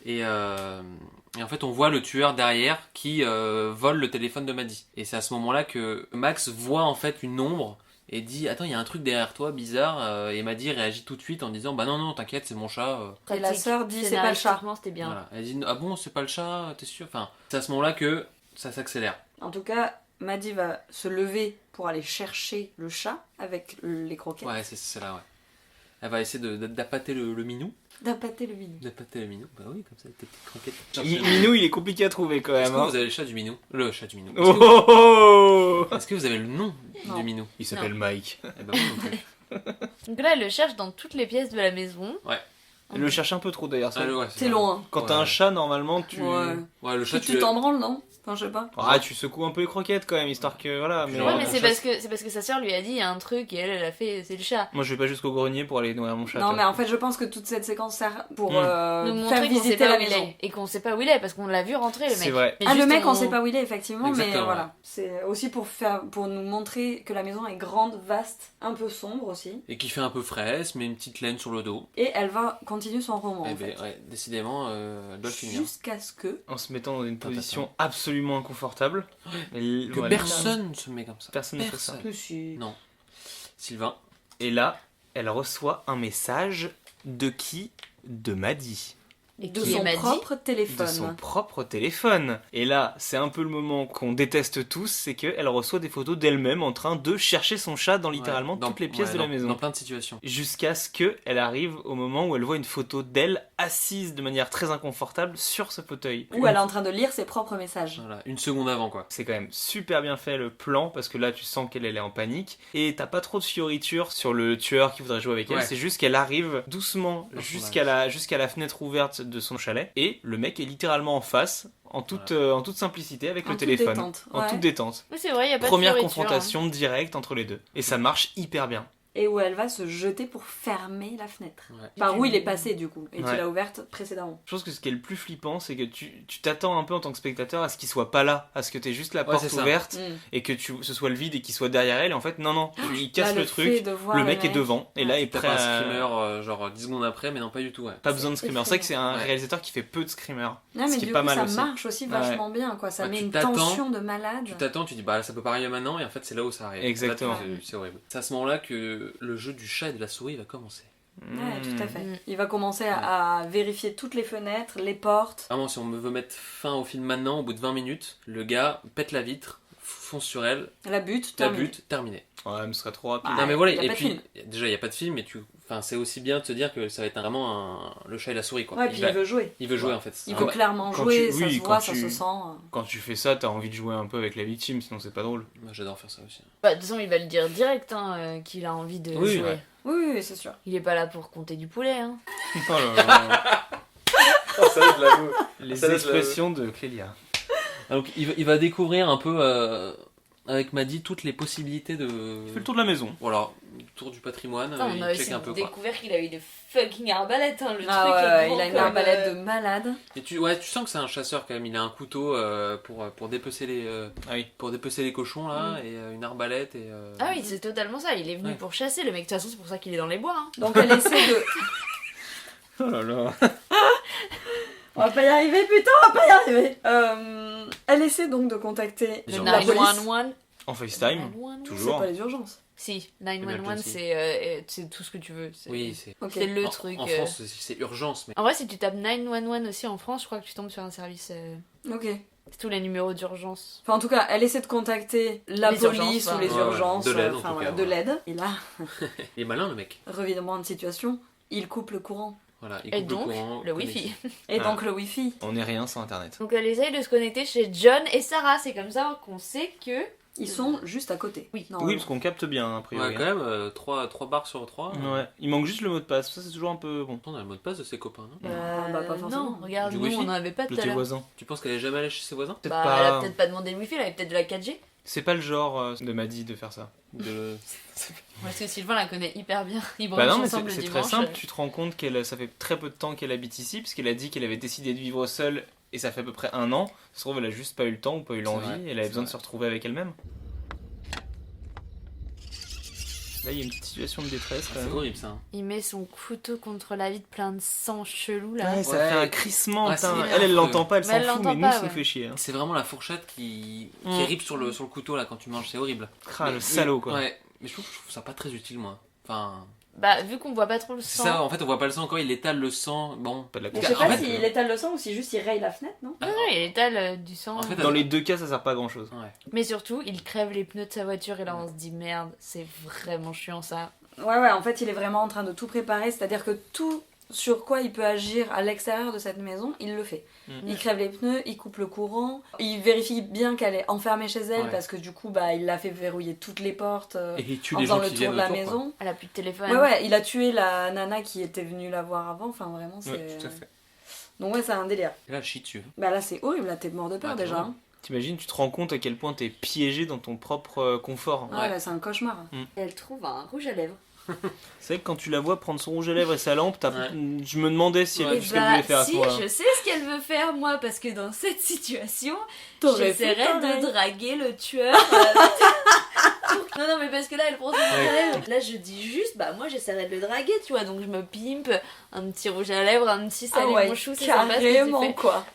Et en fait, on voit le tueur derrière qui vole le téléphone de Maddie. Et c'est à ce moment-là que Max voit en fait une ombre et dit attends, il y a un truc derrière toi bizarre. Et Maddie réagit tout de suite en disant bah non, t'inquiète, c'est mon chat. Et la sœur dit, c'est pas le chat. Scénaristiquement, c'était bien. Voilà. Elle dit ah bon, c'est pas le chat, t'es sûr? Enfin, c'est à ce moment-là que ça s'accélère. En tout cas, Maddie va se lever pour aller chercher le chat avec les croquettes. Ouais, c'est là, ouais. Elle va essayer d'appâter le minou. D'appâter le minou. D'appâter le minou. Bah oui, comme ça, tes petites croquettes. Minou, il est compliqué à trouver quand Est-ce même. que Hein. vous avez le chat du minou? Le chat du minou. Oh, oh, oh, oh. Est-ce que vous avez le nom Non. du minou? Il s'appelle Mike. Eh ben, moi non plus. Donc là, elle le cherche dans toutes les pièces de la maison. Elle le cherche un peu trop d'ailleurs. ça. Ah, ouais, C'est vrai. loin. Quand t'as Ouais. un chat, normalement, tu. Ouais. Ouais, le chat, Tu t'en branles, non? Enfin, je sais pas. Ah, tu secoues un peu les croquettes quand même, histoire que voilà. Mais... Ouais, Ouais, Ouais, mais mon c'est chat, parce que sa sœur lui a dit il y a un truc et elle a fait c'est le chat. Moi, je vais pas jusqu'au grenier pour aller nourrir mon chat. Non, toi. mais en fait, je pense que toute cette séquence sert pour Mm. Nous faire montrer qu'on sait visiter pas la où il maison. est. Et qu'on sait pas où il est parce qu'on l'a vu rentrer le mec. C'est vrai. Mais Ah, le juste, mec, on sait pas où il est, effectivement, mais Exactement, voilà. C'est aussi pour nous montrer que la maison est grande, vaste, un peu sombre aussi. Et qui fait un peu fraise, mais une petite laine sur le dos. Et elle va continuer son roman, Eh en ben, fait. ouais, décidément, elle doit le finir. Jusqu'à ce que... En se mettant dans une Attends, position absolument inconfortable. Et Que voilà. personne ne se met comme ça. Personne ne fait ça. Personne. Que si... Non. Sylvain. Et là, elle reçoit un message de qui? De Maddie. Et De qui son m'a dit propre De téléphone. son propre téléphone. Et là, c'est un peu le moment qu'on déteste tous, c'est qu'elle reçoit des photos d'elle-même en train de chercher son chat dans littéralement Ouais, dans- toutes les pièces ouais, de la dans- maison. Dans plein de situations. Jusqu'à ce qu'elle arrive au moment où elle voit une photo d'elle assise de manière très inconfortable sur ce fauteuil. Où elle est en train de lire ses propres messages. Voilà, une seconde avant, quoi. C'est quand même super bien fait le plan parce que là tu sens qu'elle est en panique et t'as pas trop de fioritures sur le tueur qui voudrait jouer avec elle, Ouais. c'est juste qu'elle arrive doucement Dans son jusqu'à la fenêtre ouverte de son chalet et le mec est littéralement en face en toute simplicité avec En le toute téléphone. détente, En ouais. toute détente. Oui, c'est vrai, il y a pas Première de fioriture, confrontation directe entre les deux et ça marche hyper bien. et où elle va se jeter pour fermer la fenêtre. Ouais. Par où il est passé du coup, et Ouais. tu l'as ouverte précédemment. Je pense que ce qui est le plus flippant, c'est que tu t'attends un peu en tant que spectateur à ce qu'il soit pas là, à ce que t'aies juste la Ouais, porte c'est ça. ouverte Mm. et que ce soit le vide et qu'il soit derrière elle. Et en fait, non, il casse Là, le fait truc, de voir le mec est devant, et là il est T'as prêt pas un à... screamer genre 10 secondes après, mais non, pas du tout, ouais. Pas besoin de screamer. C'est vrai que c'est un Ouais. réalisateur qui fait peu de screamers. Non, ce mais qui est du pas coup, mal ça aussi. marche aussi vachement bien, quoi. Ça Ouais, met tu une t'attends, tension de malade. Tu t'attends, tu dis bah là ça peut pas arriver maintenant, et en fait c'est là où ça arrive. Exactement. Là, c'est horrible. C'est à ce moment-là que le jeu du chat et de la souris va commencer. Ouais, tout à fait. Mm. Il va commencer à vérifier toutes les fenêtres, les portes. Vraiment, si on veut mettre fin au film maintenant, au bout de 20 minutes, le gars pète la vitre, fonce sur elle, La butte, la terminé. butte, terminé. Ouais, mais ce serait trop rapide. Ah, non mais voilà, y a et pas de puis film. déjà il y a pas de film, mais c'est aussi bien de se dire que ça va être vraiment le chat et la souris quoi. Ouais, puis il veut jouer. il veut jouer Ouais. en fait. Il Ah veut ouais. clairement Quand jouer, tu- ça oui, se quand voit, ça tu- se sent. Quand tu fais ça, t'as envie de jouer un peu avec la victime, sinon c'est pas drôle. Moi, j'adore faire ça aussi. Bah, de toute façon, il va le dire direct qu'il a envie de Oui, jouer. ouais. Oui, oui, c'est sûr. Il est pas là pour compter du poulet. Hein. Oh là là. ça je l'avoue. Les Ça, je expressions de Clélia. Donc il va découvrir un peu avec Maddy toutes les possibilités de. Il fait le tour de la maison. Voilà, tour du patrimoine, Putain, on il a check aussi un peu quoi. découvert qu'il a eu des fucking arbalètes. Hein, le Ah truc ouais, est grand il a une comme, arbalète de malade. Et tu sens que c'est un chasseur quand même. Il a un couteau pour dépecer Ah oui. les cochons là, et une arbalète et. Ah oui, c'est totalement ça. Il est venu Ouais. pour chasser le mec. De toute façon, c'est pour ça qu'il est dans les bois. Hein. Donc elle essaie de... Oh là là. On va pas y arriver, putain, on va pas y arriver. Elle essaie donc de contacter Les la police. 911. En FaceTime, 911. C'est toujours. pas les urgences. Si, 911, Emergency. c'est tout ce que tu veux. C'est- Oui, c'est. Ok. C'est le En- truc. En France, c'est urgence, mais. En vrai, si tu tapes 911 aussi en France, je crois que tu tombes sur un service. Ok. C'est tous les numéros d'urgence. Enfin, en tout cas, elle essaie de contacter la Les police urgences, ou les ouais, ouais. urgences, De l'aide, en enfin tout voilà, cas, de ouais. l'aide. Et là, Il est malin le mec. revirement de situation, il coupe le courant. Voilà, il Et coupe donc, le courant. le wifi. Et Ah. donc le wifi. On est rien sans internet. Donc elle essaye de se connecter chez John et Sarah. C'est comme ça qu'on sait que. Ils sont juste à côté. Oui. Non, Oui, parce qu'on capte bien, a Ouais, priori. quand même, 3 barres sur 3. Ouais. Il manque juste le mot de passe. Ça, c'est toujours un peu bon. On a le mot de passe de ses copains, non bah, pas forcément. Non, regarde, Du nous wifi on n'en avait pas De tout à tes l'heure. voisins. Tu penses qu'elle est jamais allée chez ses voisins Peut-être Bah, elle a pas. peut-être pas demandé le wifi, elle avait peut-être de la 4G. C'est pas le genre de Maddy de faire ça. de... Parce que Sylvain la connaît hyper bien. Ils Bah branchent non, mais ensemble le c'est très dimanche. simple. Tu te rends compte qu'elle, ça fait très peu de temps qu'elle habite ici, puisqu'elle a dit qu'elle avait décidé de vivre seule, et ça fait à peu près 1 an. Ça se trouve, elle a juste pas eu le temps ou pas eu l'envie, vrai, et elle avait c'est besoin de vrai. se retrouver avec elle-même. Là, il y a une petite situation de détresse quand C'est même. horrible ça. Hein. Il met son couteau contre la vitre plein de sang chelou là. Ouais, ça Ouais. fait un crissement. Ouais, putain. c'est Elle affreux. l'entend pas, elle Mais s'en elle fout, l'entend mais pas, nous, ça nous ouais. fait chier. Hein. C'est vraiment la fourchette qui Mm. ripe sur le couteau là quand tu manges, c'est horrible. Ah, le salaud, quoi. Ouais, mais je trouve ça pas très utile moi. Enfin, Bah, vu qu'on voit pas trop le c'est sang. ça, en fait on voit pas le sang encore, il étale le sang. Bon, Pas de la Mais course. je sais En pas fait, s'il étale le sang ou si juste il raye la fenêtre, non Ouais, ouais, il étale du sang. En fait, Dans les deux cas, ça sert pas à grand chose. ouais. Mais surtout, il crève les pneus de sa voiture et là on se dit merde, c'est vraiment chiant ça. Ouais, en fait, il est vraiment en train de tout préparer, c'est-à-dire que tout sur quoi il peut agir à l'extérieur de cette maison, il le fait. Il crève les pneus, il coupe le courant, il vérifie bien qu'elle est enfermée chez elle, Ouais. parce que du coup, bah, il l'a fait verrouiller toutes les portes Et il tue en les faisant gens le qui tour viennent de la autour, quoi. maison. Elle a plus de téléphone. Ouais, il a tué la nana qui était venue la voir avant, enfin vraiment, c'est... Ouais, tout à fait. Donc ouais, c'est un délire. Et là, elle chie dessus. Bah là, c'est horrible, là, t'es mort de peur Ouais, déjà. vraiment. Hein. T'imagines, tu te rends compte à quel point t'es piégé dans ton propre confort. Ouais, Ouais. là, c'est un cauchemar. Et elle trouve un rouge à lèvres. C'est vrai que quand tu la vois prendre son rouge à lèvres et sa lampe, Ouais. je me demandais si elle Ouais. avait ce qu'elle voulait faire à ce si, moment-là. je sais ce qu'elle veut faire moi, parce que dans cette situation, T'aurais fait j'essaierais pareil. de draguer le tueur. Non, mais parce que là, elle prend son rouge à lèvres. Là, je dis juste, bah moi, j'essaierais de le draguer, tu vois. Donc, je me pimpe un petit rouge à lèvres, un petit salut mon chou, c'est sympa ce que tu carrément, fais. quoi.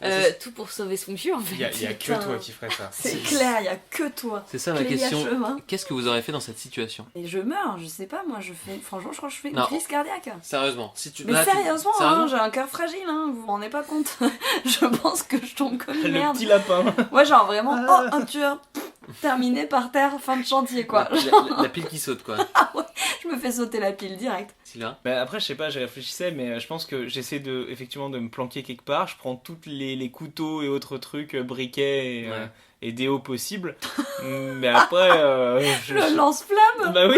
Tout pour sauver son cul, en fait. Il y a que Putain. toi qui ferais ça. C'est clair, il y a que toi. C'est ça ma Clélia question. Chemin. Qu'est-ce que vous aurez fait dans cette situation? Et je meurs, je sais pas, moi, franchement, je crois que je fais une Non. crise cardiaque. Sérieusement, si tu. Mais là, tu- sérieusement, Sérieusement hein, j'ai un cœur fragile, hein, vous vous rendez pas compte. Je pense que je tombe comme une Le merde. petit lapin. Ouais, genre vraiment, oh, un tueur, terminé par terre, fin de chantier, quoi. La pile qui saute quoi. Je me fais sauter la pile direct. Sylvain. Bah après, je sais pas, j'y réfléchissais, mais je pense que j'essaie effectivement de me planquer quelque part. Je prends tous les couteaux et autres trucs, briquets Ouais. et déos possibles. Mais après, Le lance-flamme. Bah oui.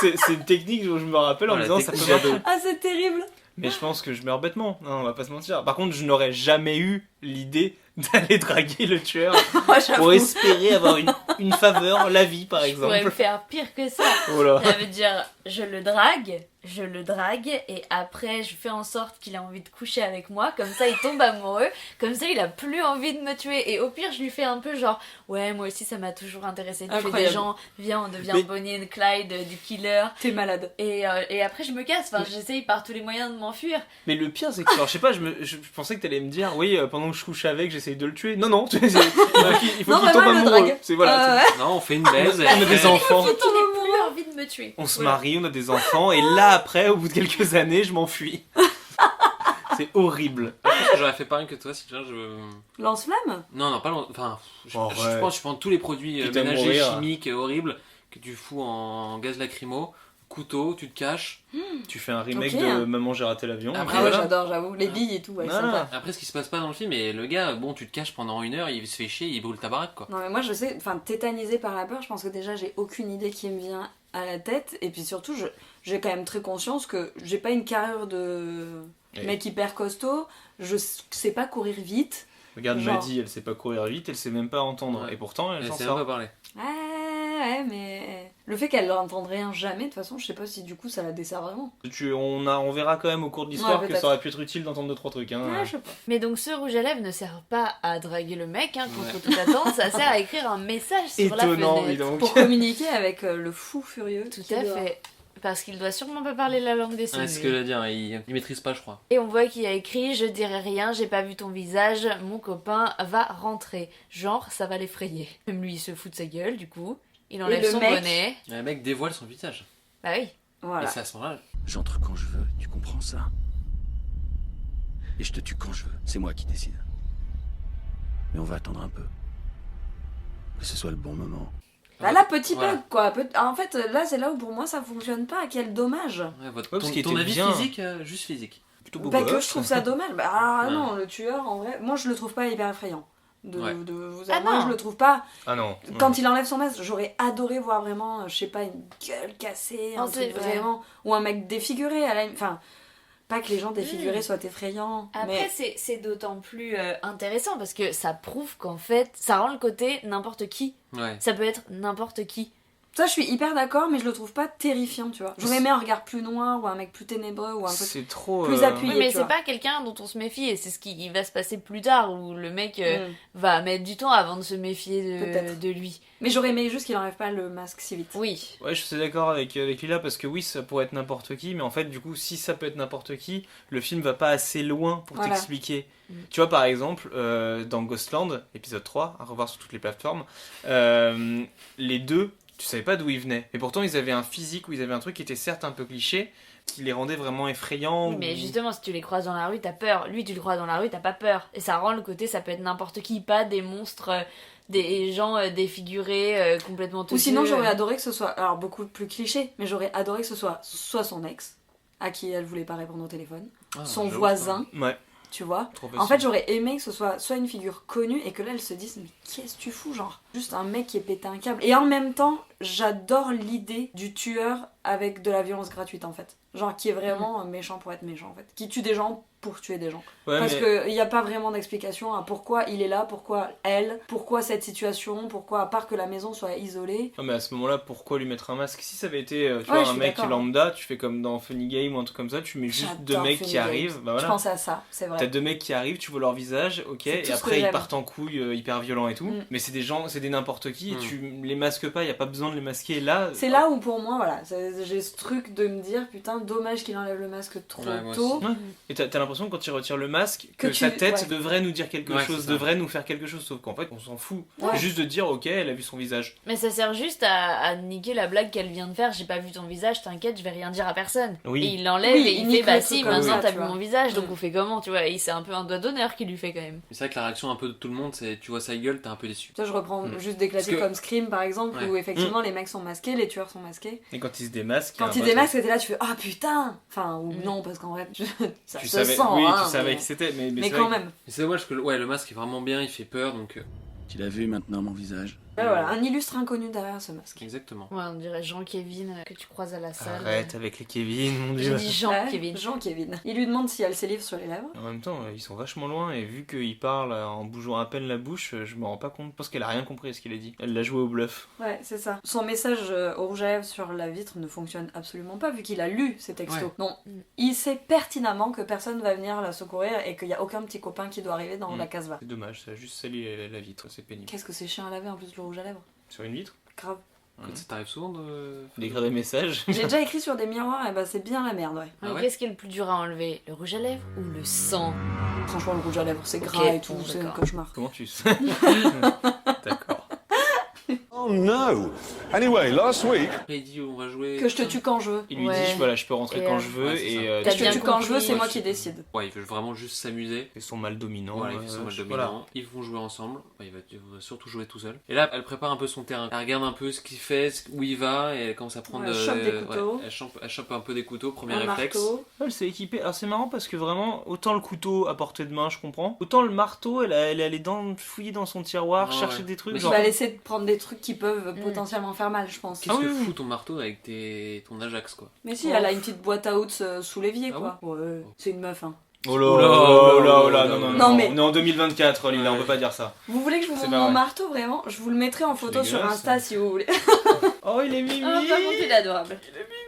C'est une technique dont je me rappelle en Oh, la disant ça technique peut marcher. Ah, c'est terrible. Mais je pense que je meurs bêtement. Non, on va pas se mentir. Par contre, je n'aurais jamais eu l'idée d'aller draguer le tueur Ouais, j'avoue. pour espérer avoir une faveur, la vie par Je pourrais exemple. me faire pire que ça. Oh là. Ça veut dire, je le drague, et après je fais en sorte qu'il a envie de coucher avec moi, comme ça il tombe amoureux, comme ça il a plus envie de me tuer, et au pire je lui fais un peu genre, ouais moi aussi ça m'a toujours intéressé de tuer des Incroyable. gens, viens on devient Mais- Bonnie and Clyde du killer, T'es malade. et après je me casse, enfin j'essaye par tous les moyens de m'enfuir. Mais le pire c'est que, alors, je sais pas, je pensais que t'allais me dire, oui, pendant que je couche avec, j'essaye de le tuer. Non, non, il faut Non, qu'il tombe vraiment, le amoureux. drague. C'est voilà. Ouais. Non, on fait une baise. On a des enfants. Il ait plus envie de me tuer. On se Voilà. marie, on a des enfants, et là après, au bout de quelques années, je m'enfuis. C'est horrible. Je pense que j'aurais fait pareil que toi si déjà je. Lance-flamme? Non, non, pas loin. Enfin, je Oh, ouais. pense que je prends tous les produits Quitte à ménagers, mourir. chimiques, horribles, que tu fous en gaz lacrymo, couteau, tu te caches. Tu fais un remake Ok. de Maman j'ai raté l'avion. Après, Ah ouais, voilà. j'adore, j'avoue. Les billes et tout, ouais, Voilà. sympa. Après, ce qui se passe pas dans le film, et le gars, bon, tu te caches pendant 1 heure, il se fait chier, il brûle ta baraque, quoi. Non mais moi je sais, enfin tétanisée par la peur, je pense que déjà j'ai aucune idée qui me vient à la tête, et puis surtout j'ai quand même très conscience que j'ai pas une carrure de Et- mec hyper costaud, je sais pas courir vite. Regarde Genre. Maddy, elle sait pas courir vite, elle sait même pas entendre. Ouais. Et pourtant, elle Elle s'en sait même pas sort. parler. Ouais, mais le fait qu'elle n'entende rien jamais, de toute façon, je sais pas si du coup ça la dessert vraiment. On verra quand même au cours de l'histoire Ouais, que peut-être. ça aurait pu être utile d'entendre 2-3 trucs. Hein. Ouais, je sais pas. Mais donc ce rouge à lèvres ne sert pas à draguer le mec, hein, contre Ouais. toute attente, ça sert à écrire un message sur Étonnant, la dis fenêtre. donc. Pour communiquer avec le fou furieux. Tout qui à dehors. fait. Parce qu'il doit sûrement pas parler la langue des signes. Ouais, c'est ce que je veux dire, il maîtrise pas, je crois. Et on voit qu'il a écrit « Je dirai rien, j'ai pas vu ton visage, mon copain va rentrer. » Genre, ça va l'effrayer. Même lui, il se fout de sa gueule, du coup. Il enlève le son mec bonnet. Et le mec dévoile son visage. Bah oui. Voilà. Et c'est à ce moment-là. J'entre quand je veux, tu comprends ça? Et je te tue quand je veux, c'est moi qui décide. Mais on va attendre un peu. Que ce soit le bon moment. Bah là, petit Voilà. bug quoi. En fait, là c'est là où pour moi ça fonctionne pas. Quel dommage. Ouais, parce qu'il ton était avis bien. physique, juste physique. Plutôt beau Bah que gosse. je trouve ça dommage. Bah ah, Ouais. non, le tueur en vrai, moi je le trouve pas hyper effrayant. Ouais. Ah moi non. je le trouve pas. Ah non. Quand il enlève son masque, j'aurais adoré voir vraiment, je sais pas, une gueule cassée, un Oh, c'est truc vrai. vraiment, ou un mec défiguré. Enfin, pas que les gens défigurés soient effrayants. Après, mais c'est d'autant plus intéressant parce que ça prouve qu'en fait, ça rend le côté n'importe qui. Ouais. Ça peut être n'importe qui. ça, je suis hyper d'accord, mais je le trouve pas terrifiant, tu vois. J'aurais aimé un regard plus noir ou un mec plus ténébreux ou un peu. C'est trop. plus appuyé. Oui, mais tu c'est vois. pas quelqu'un dont on se méfie et c'est ce qui va se passer plus tard où le mec Mm. va mettre du temps avant de se méfier Peut-être. de lui. Mais j'aurais aimé juste qu'il enlève pas le masque si vite. Oui. Ouais, je suis d'accord avec Lila parce que oui, ça pourrait être n'importe qui, mais en fait, du coup, si ça peut être n'importe qui, le film va pas assez loin pour Voilà. t'expliquer. Tu vois, par exemple, dans Ghostland, épisode 3, à revoir sur toutes les plateformes, les deux, tu savais pas d'où ils venaient. Et pourtant, ils avaient un physique où ils avaient un truc qui était certes un peu cliché, qui les rendait vraiment effrayants. Oui, mais ou- justement, si tu les croises dans la rue, t'as peur. Lui, tu le croises dans la rue, t'as pas peur. Et ça rend le côté, ça peut être n'importe qui, pas des monstres, des gens défigurés, complètement Ou têtus. sinon, j'aurais adoré que ce soit, alors beaucoup plus cliché, mais j'aurais adoré que ce soit soit son ex, à qui elle voulait pas répondre au téléphone, Ah, son j'avoue, voisin, Ouais, tu vois. trop En facile. fait, j'aurais aimé que ce soit une figure connue et que là, elle se dise, mais qu'est-ce que tu fous, genre juste un mec qui est pété un câble. Et en même temps, j'adore l'idée du tueur avec de la violence gratuite, en fait. Genre qui est vraiment méchant pour être méchant, en fait. Qui tue des gens pour tuer des gens. Ouais, Parce mais- qu'il n'y a pas vraiment d'explication à pourquoi il est là, pourquoi elle, pourquoi cette situation, pourquoi à part que la maison soit isolée. Non, mais à ce moment-là, pourquoi lui mettre un masque? Si ça avait été tu Ouais, vois, je un suis mec d'accord. lambda, tu fais comme dans Funny Game ou un truc comme ça, tu mets juste deux J'adore mecs Funny qui Games. arrivent. Bah Je voilà. pensais à ça, c'est vrai. T'as deux mecs qui arrivent, tu vois leur visage, ok, C'est et tout ce après que ils j'aime. partent en couille hyper violents et tout. Mm. Mais c'est des gens, c'est des n'importe qui, et Mm. tu les masques pas, y a pas besoin de les masquer. Là, C'est là où pour moi, voilà, j'ai ce truc de me dire, putain, dommage qu'il enlève le masque trop Ouais, moi tôt. aussi. Ouais. Et t'as l'impression quand il retire le masque que, Que sa tu- tête ouais. devrait nous dire quelque Ouais, chose, c'est ça. devrait nous faire quelque chose, sauf qu'en fait on s'en fout. Ouais. C'est juste de dire ok, elle a vu son visage. Mais ça sert juste à niquer la blague qu'elle vient de faire. J'ai pas vu ton visage, t'inquiète, je vais rien dire à personne. Oui. Et il l'enlève Oui, et il il nique fait bah le si, truc comme maintenant ça, t'as tu vu vois. mon visage, donc Mm. on fait comment, tu vois. Et c'est un peu un doigt d'honneur qu'il lui fait quand même. Mais c'est vrai que la réaction un peu de tout le monde, c'est tu vois sa gueule, t'es un peu déçu. Ça, je reprends Mm. juste des classiques Parce que- comme Scream par exemple, Ouais. où effectivement les mecs sont masqués, les tueurs sont masqués. Et quand ils se démasquent, Quand y a ils un démasquent, c'était là, tu fais ah putain. Enfin, ou Mm. non, parce qu'en vrai, ça tu se savais, sent. oui, hein, tu savais mais- qui c'était, mais Mais c'est quand vrai même. Mais c'est dommage que ouais, le masque est vraiment bien, il fait peur donc. Tu l'as vu maintenant, mon visage? Ouais, voilà, un illustre inconnu derrière ce masque. Exactement. Ouais, on dirait Jean-Kevin que tu croises à la salle. Arrête avec les Kevin, mon J'ai dieu. dit Jean-Kevin. Jean-Kevin. Il lui demande si elle a ses livres sur les lèvres. En même temps, ils sont vachement loin et vu qu'il parle en bougeant à peine la bouche, je me rends pas compte. Je pense qu'elle a rien compris à ce qu'il a dit. Elle l'a joué au bluff. Ouais, c'est ça. Son message au rouge à lèvres sur la vitre ne fonctionne absolument pas vu qu'il a lu ces textos. Ouais. Non, il sait pertinemment que personne va venir la secourir et qu'il y a aucun petit copain qui doit arriver dans la casbah. C'est dommage, ça a juste sali la vitre, c'est pénible. Qu'est-ce que c'est chiant à laver en plus le rouge à lèvres. Sur une vitre, Grave. Ça t'arrive souvent de... d'écrire des messages. J'ai déjà écrit sur des miroirs et bah c'est bien la merde, ouais. Ah ouais. Qu'est-ce qui est le plus dur à enlever? Le rouge à lèvres ou le sang? Franchement, le rouge à lèvres c'est Ok, gras et tout, bon, c'est un d'accord. cauchemar. Comment tu sais? D'accord. Oh no! Anyway, last week. Après, il dit on va jouer... Que je te tue quand je veux. Il lui Ouais. dit, voilà, je peux rentrer Et quand je veux ouais, c'est et T'as Je te bien tue quand je veux, compris. c'est moi qui décide. Ouais, il veut vraiment juste s'amuser. ils sont mal dominants. Voilà, ils sont mal dominants. Voilà. Ils vont jouer ensemble. Ouais, il va surtout jouer tout seul. Et là, elle prépare un peu son terrain. Elle regarde un peu ce qu'il fait, où il va, et elle commence à prendre... Ouais, elle chope des couteaux. elle chope un peu des couteaux, premier Un réflexe. marteau. Elle s'est équipée. Alors c'est marrant parce que vraiment, autant le couteau à portée de main, je comprends. Autant le marteau, elle est allée fouiller dans son tiroir, Ouais, chercher ouais. des trucs. Mais Tu Genre... vas laisser de prendre des trucs qui peuvent potentiellement faire mal, je pense. Qu'est-ce Ah que oui, oui. fout ton marteau avec ton Ajax, quoi? Mais si, elle a une petite boîte à outils sous l'évier, Ah quoi. Ouais, c'est une meuf, hein. Oh là, Oh là, oh là, oh là, oh là, non, non, mais- on est en 2024, Lila, on Ouais. peut pas dire ça. Vous voulez que je vous C'est montre pas mon vrai. marteau, vraiment? Je vous le mettrai en photo sur dégueulasse, Insta si vous voulez. Oh, il est mimi. Ah, par contre, il est adorable.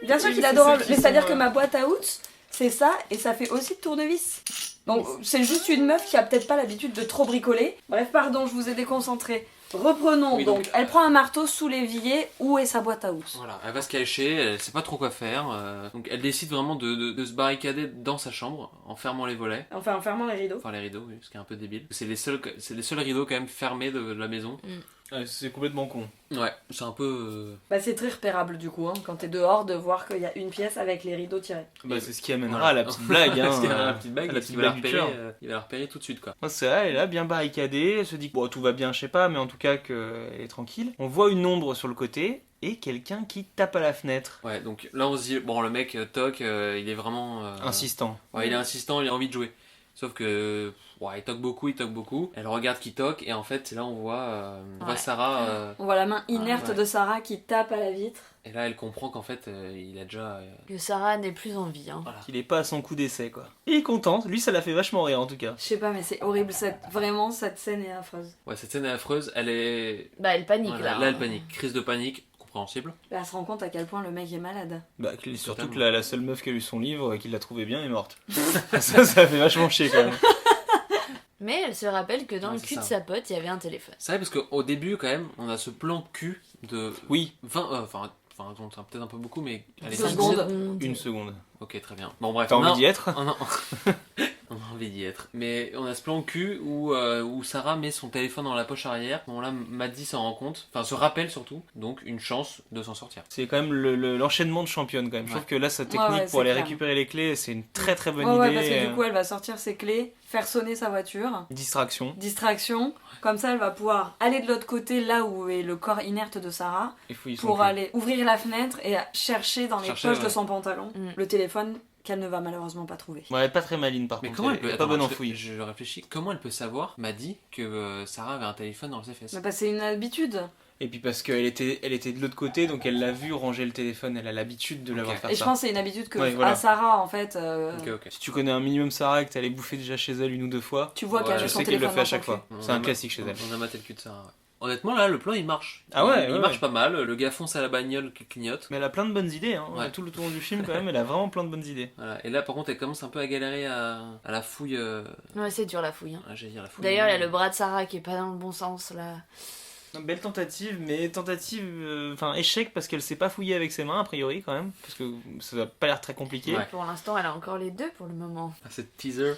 Bien sûr qu'il est C'est adorable, ceux qui mais c'est-à-dire sont, que ma boîte à outils, c'est ça, et ça fait aussi de tournevis. Donc c'est juste une meuf qui a peut-être pas l'habitude de trop bricoler. Bref, pardon, je vous ai déconcentré. Reprenons Oui, donc. donc, Elle prend un marteau sous l'évier. Où est sa boîte à outils? Voilà, elle va se cacher, elle sait pas trop quoi faire. Donc elle décide vraiment de se barricader dans sa chambre, en fermant les volets. Enfin, en fermant les rideaux. Enfin les rideaux, oui, ce qui est un peu débile. C'est les seuls rideaux quand même fermés de la maison. C'est complètement con. Ouais, c'est un peu... Bah c'est très repérable du coup, hein, quand t'es dehors, de voir qu'il y a une pièce avec les rideaux tirés. Bah, c'est ce qui amènera Voilà. à la petite blague. Hein, Parce qu'il y a la petite bague, la et petite qu'il va la blague du repérer, tueur. il va la repérer tout de suite, quoi. Moi, c'est là, elle est là, bien barricadée. Elle se dit que bon, tout va bien, je sais pas, mais en tout cas qu'elle est tranquille. On voit une ombre sur le côté et quelqu'un qui tape à la fenêtre. Ouais, donc là on se dit, bon le mec toc, il est vraiment... Insistant. Ouais, il est insistant, il a envie de jouer. Sauf que... Ouais, il toque beaucoup. Elle regarde qui toque, et en fait, c'est là on voit Ouais. Sarah... On voit la main inerte ouais. de Sarah qui tape à la vitre. Et là, elle comprend qu'en fait, il a déjà... Que Sarah n'est plus en vie. Hein. Voilà. Il est pas à son coup d'essai, quoi. Et il est content. Lui, ça l'a fait vachement rire, en tout cas. Je sais pas, mais c'est horrible, vraiment cette scène est affreuse. Ouais, cette scène est affreuse, elle est... Bah, elle panique Voilà, là. là, elle panique. Crise de panique, compréhensible. Là, elle se rend compte à quel point le mec est malade. Bah, surtout Totalement. que la seule meuf qui a lu son livre, qui l'a trouvé bien, est morte. ça fait vachement chier, quand même. Mais elle se rappelle que dans Ouais, le c'est cul ça. de sa pote, il y avait un téléphone. C'est vrai, parce qu'au début, quand même, on a ce plan cul de Oui, 20... Enfin, c'est peut-être un peu beaucoup, mais... Allez, 2 10 secondes. une seconde. Ok, très bien. Bon, bref. T'as on a- envie d'y être? on a... on a envie d'y être. Mais on a ce plan cul où Sarah met son téléphone dans la poche arrière. Bon, là, Maddie s'en rend compte. Enfin, se rappelle surtout. Donc, une chance de s'en sortir. C'est quand même l'enchaînement de championne, quand même. Je trouve Ouais. que là, sa technique Ouais, pour c'est aller clair. récupérer les clés, c'est une très très bonne Ouais, idée. parce que du coup, elle va sortir ses clés, faire sonner sa voiture. Distraction. Distraction. Comme ça, elle va pouvoir aller de l'autre côté, là où est le corps inerte de Sarah, Et fouiller son pour cul. aller ouvrir la fenêtre et chercher dans les Chercher, poches ouais. de son pantalon le téléphone qu'elle ne va malheureusement pas trouver. Ouais, elle est pas très maline, par Mais contre. comment elle peut... est pas attends, bonne en je- fouille. Je réfléchis. Comment elle peut savoir, Maddie, que Sarah avait un téléphone dans ses fesses? Mais c'est une habitude. Et puis parce qu'elle était de l'autre côté, donc elle l'a vu ranger le téléphone, elle a l'habitude de l'avoir Ok. faire Et je ça. pense que c'est une habitude que Ouais, voilà. à Sarah, en fait, Ok. Si tu connais un minimum Sarah et que t'allais bouffer déjà chez elle une ou deux fois, tu vois Ouais, qu'elle je a son sais qu'elle téléphone le fait à dans son chaque fois. cul. C'est un classique chez elle. On a maté le cul de Sarah, ouais. Honnêtement, là, le plan, il marche. Ah ouais, Il ouais, marche ouais. pas mal. Le gars fonce à la bagnole qui clignote. Mais elle a plein de bonnes idées, hein. Ouais. Tout le tour du film quand même, elle a vraiment plein de bonnes idées. Voilà. Et là, par contre, elle commence un peu à galérer à la fouille. Ouais, c'est dur la fouille. Hein. J'allais dire la fouille. D'ailleurs, il y a le bras de Sarah qui est pas dans le bon sens là. Belle tentative, mais enfin échec parce qu'elle sait pas fouiller avec ses mains a priori quand même, parce que ça a pas l'air très compliqué. Ouais. Pour l'instant, elle a encore les deux pour le moment. Ah, cette teaser.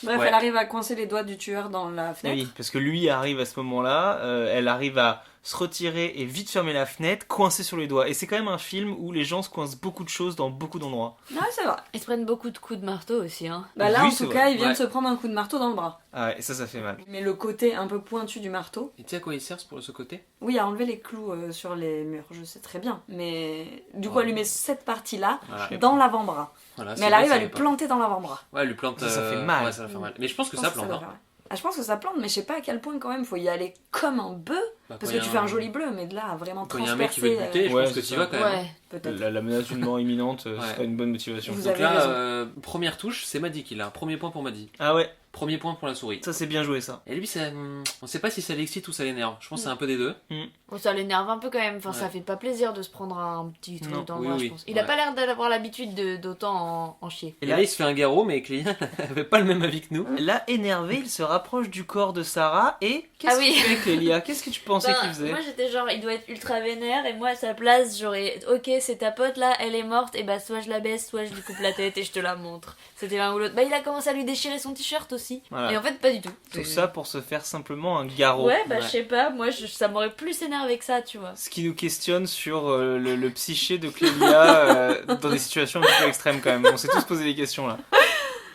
Bref, Ouais. elle arrive à coincer les doigts du tueur dans la fenêtre. Oui, parce que lui arrive à ce moment-là, elle arrive à se retirer et vite fermer la fenêtre, coincée sur les doigts. Et c'est quand même un film où les gens se coincent beaucoup de choses dans beaucoup d'endroits. Ouais, c'est vrai. Ils se prennent beaucoup de coups de marteau aussi. Hein. Bah là, Oui, en c'est tout vrai. cas, il vient Ouais. de se prendre un coup de marteau dans le bras. Ah ouais, et ça fait mal. Mais le côté un peu pointu du marteau, Et tu sais à quoi il sert pour ce côté? oui, à enlever les clous sur les murs, je sais très bien. Mais du coup, elle lui met cette partie-là Voilà. dans l'avant-bras. Voilà, Mais c'est elle vrai, arrive ça à va lui pas. planter dans l'avant-bras. Ouais, elle lui plante. Ça fait mal. Ouais, ça va faire mal. Mais je pense que Je ça pense que plante. va Hein. faire mal. Ah, je pense que ça plante, mais je sais pas à quel point quand même, faut y aller comme un bœuf. Bah, Parce quand que tu y a fais un joli bleu, mais de là à vraiment Quand il y a un mec qui transpercer. veut te buter, je Ouais, pense que c'est tu ça. vas quand même. Ouais. Peut-être. La menace d'une mort imminente, ce Ouais. serait une bonne motivation. Vous Donc avez là, raison. première touche, c'est Maddy qui l'a. Premier point pour Maddy. Ah ouais, Premier point pour la souris. ça c'est bien joué ça. Et lui, on sait pas si ça l'excite ou ça l'énerve. Je pense que c'est un peu des deux. Bon, ça l'énerve un peu quand même. Enfin, Ouais. ça fait pas plaisir de se prendre un petit truc Non. dans le Oui, bras, oui. je pense. Il a Ouais. pas l'air d'avoir l'habitude d'autant en chier. Et là, il se fait un garrot, mais Clélia avait pas le même avis que nous. Là, énervé, il se rapproche du corps de Sarah et... Qu'est-ce Ah oui. qu'il fait, Clélia? Qu'est-ce que tu pensais Ben, qu'il faisait? moi j'étais genre, il doit être ultra vénère, et moi à sa place, j'aurais, ok, c'est ta pote là, elle est morte, et bah soit je la baisse, soit je lui coupe la tête et je te la montre. C'était l'un ou l'autre. Bah il a commencé à lui déchirer son t-shirt aussi. Voilà. Et en fait, pas du tout. Tout ça pour se faire simplement un garrot. Ouais, bah Ouais. je sais pas, moi ça m'aurait plus énervé que ça, tu vois. Ce qui nous questionne sur le psyché de Clélia dans des situations un petit peu extrêmes quand même. On s'est tous posé des questions là.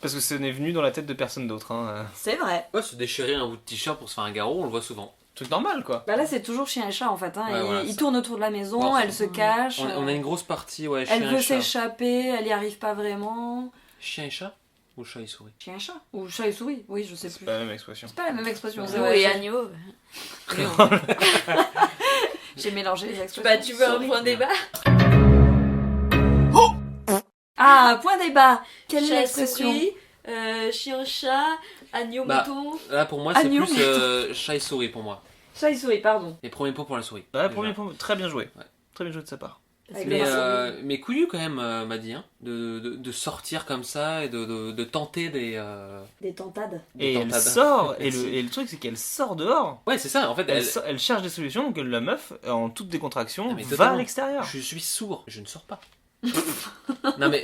Parce que ce n'est venu dans la tête de personne d'autre. Hein. C'est vrai. Ouais, se déchirer un bout de t-shirt pour se faire un garrot, on le voit souvent. Truc normal quoi. Bah là, c'est toujours chien et chat en fait. Hein. Ouais, il voilà, il ça. tourne autour de la maison, Bon, elle se cache. On a une grosse partie, ouais, Elle chien veut et chat. s'échapper, elle y arrive pas vraiment. Chien et chat ou chat et souris? Chien et chat Ou chat et souris Oui, je sais C'est plus. pas la même expression. C'est pas la même expression. c'est Léo vrai, et j'ai- agneau. J'ai mélangé les expressions. Bah tu veux un Sorry. point débat? Ah, point débat. Quelle est Chat, l'expression souris, chien, chat, agneau, Bah, mouton. Là, pour moi, c'est Agneau, plus chat et souris pour moi. Chat et souris, pardon. Et premier point pour la souris. Ouais, déjà. premier point, très bien joué. Ouais. Très bien joué de sa part. Avec Mais, le- mais couillu quand même, m'a dit, hein, de sortir comme ça et de tenter des Des tentades. Et elle tentades. sort, et Merci. le truc c'est qu'elle sort dehors. Ouais, c'est ça, en fait, Elle cherche des solutions, donc la meuf, en toute décontraction, Ah, mais va totalement. à l'extérieur. Je suis sourd, je ne sors pas. non mais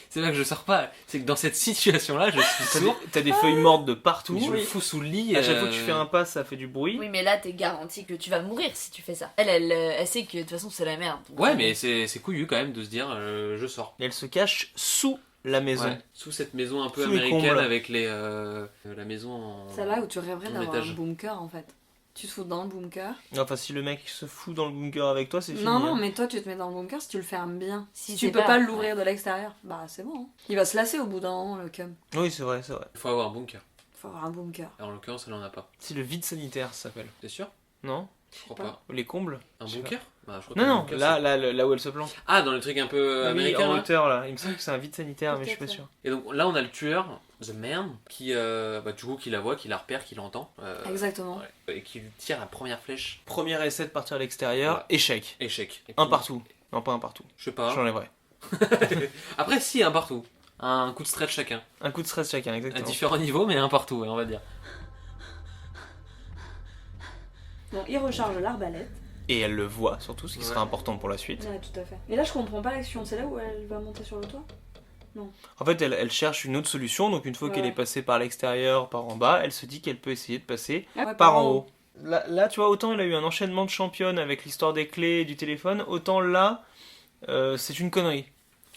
c'est pas que je sors pas, c'est que dans cette situation-là, je suis T'as des, sourd. t'as des feuilles mortes de partout. Je me fous sous le lit. À chaque fois que tu fais un pas, ça fait du bruit. Oui, mais là t'es garanti que tu vas mourir si tu fais ça. Elle sait que de toute façon c'est la merde. donc, Ouais, mais c'est couillu quand même de se dire je sors. Et elle se cache sous la maison. Ouais, sous cette maison un peu Sous les américaine combles. avec la maison en. C'est là où tu rêverais en d'avoir un étage. bunker en fait. Tu te fous dans le bunker. Enfin, si le mec se fout dans le bunker avec toi, c'est fini. Non, non, hein. mais toi tu te mets dans le bunker si tu le fermes bien. Si Si tu c'est peux pas- pas l'ouvrir de l'extérieur, bah c'est bon. Hein. Il va se lasser au bout d'un moment le cum. Oui, c'est vrai, c'est vrai. Il faut avoir un bunker. Faut avoir un bunker. Et en l'occurrence, elle en a pas. Si le vide sanitaire ça s'appelle. T'es sûr? Non? Je crois pas. pas. Les combles? Un Je sais bunker? Bah, je crois Non, qu'un non, bunker, là où elle se planque. c'est- Ah, dans les trucs un peu Oui, américains. en là. hauteur là. Il me semble que c'est un vide sanitaire, mais je suis pas Peut-être, sûr. Et donc là, on a le tueur, The Man, qui, du coup, qui la voit, qui la repère, qui l'entend. Exactement. Ouais, et qui lui tire la première flèche. Premier essai de partir à l'extérieur, Ouais. échec. Échec. Et Un puis- partout. Non, pas un partout. Je sais pas. J'enlèverai. Après, si, un partout. Un coup de stretch chacun. Un coup de stress chacun, À exactement. différents niveaux, mais un partout, ouais, on va dire. Bon, il recharge l'arbalète. Et elle le voit surtout, ce qui Ouais. sera important pour la suite. Ouais, tout à fait. Mais là, je comprends pas l'action. C'est là où elle va monter sur le toit. En fait, elle cherche une autre solution, donc une fois Ouais. qu'elle est passée par l'extérieur, par en bas, elle se dit qu'elle peut essayer de passer Ouais, par en haut. Là, tu vois, autant il a eu un enchaînement de championnes avec l'histoire des clés et du téléphone, autant là, c'est une connerie.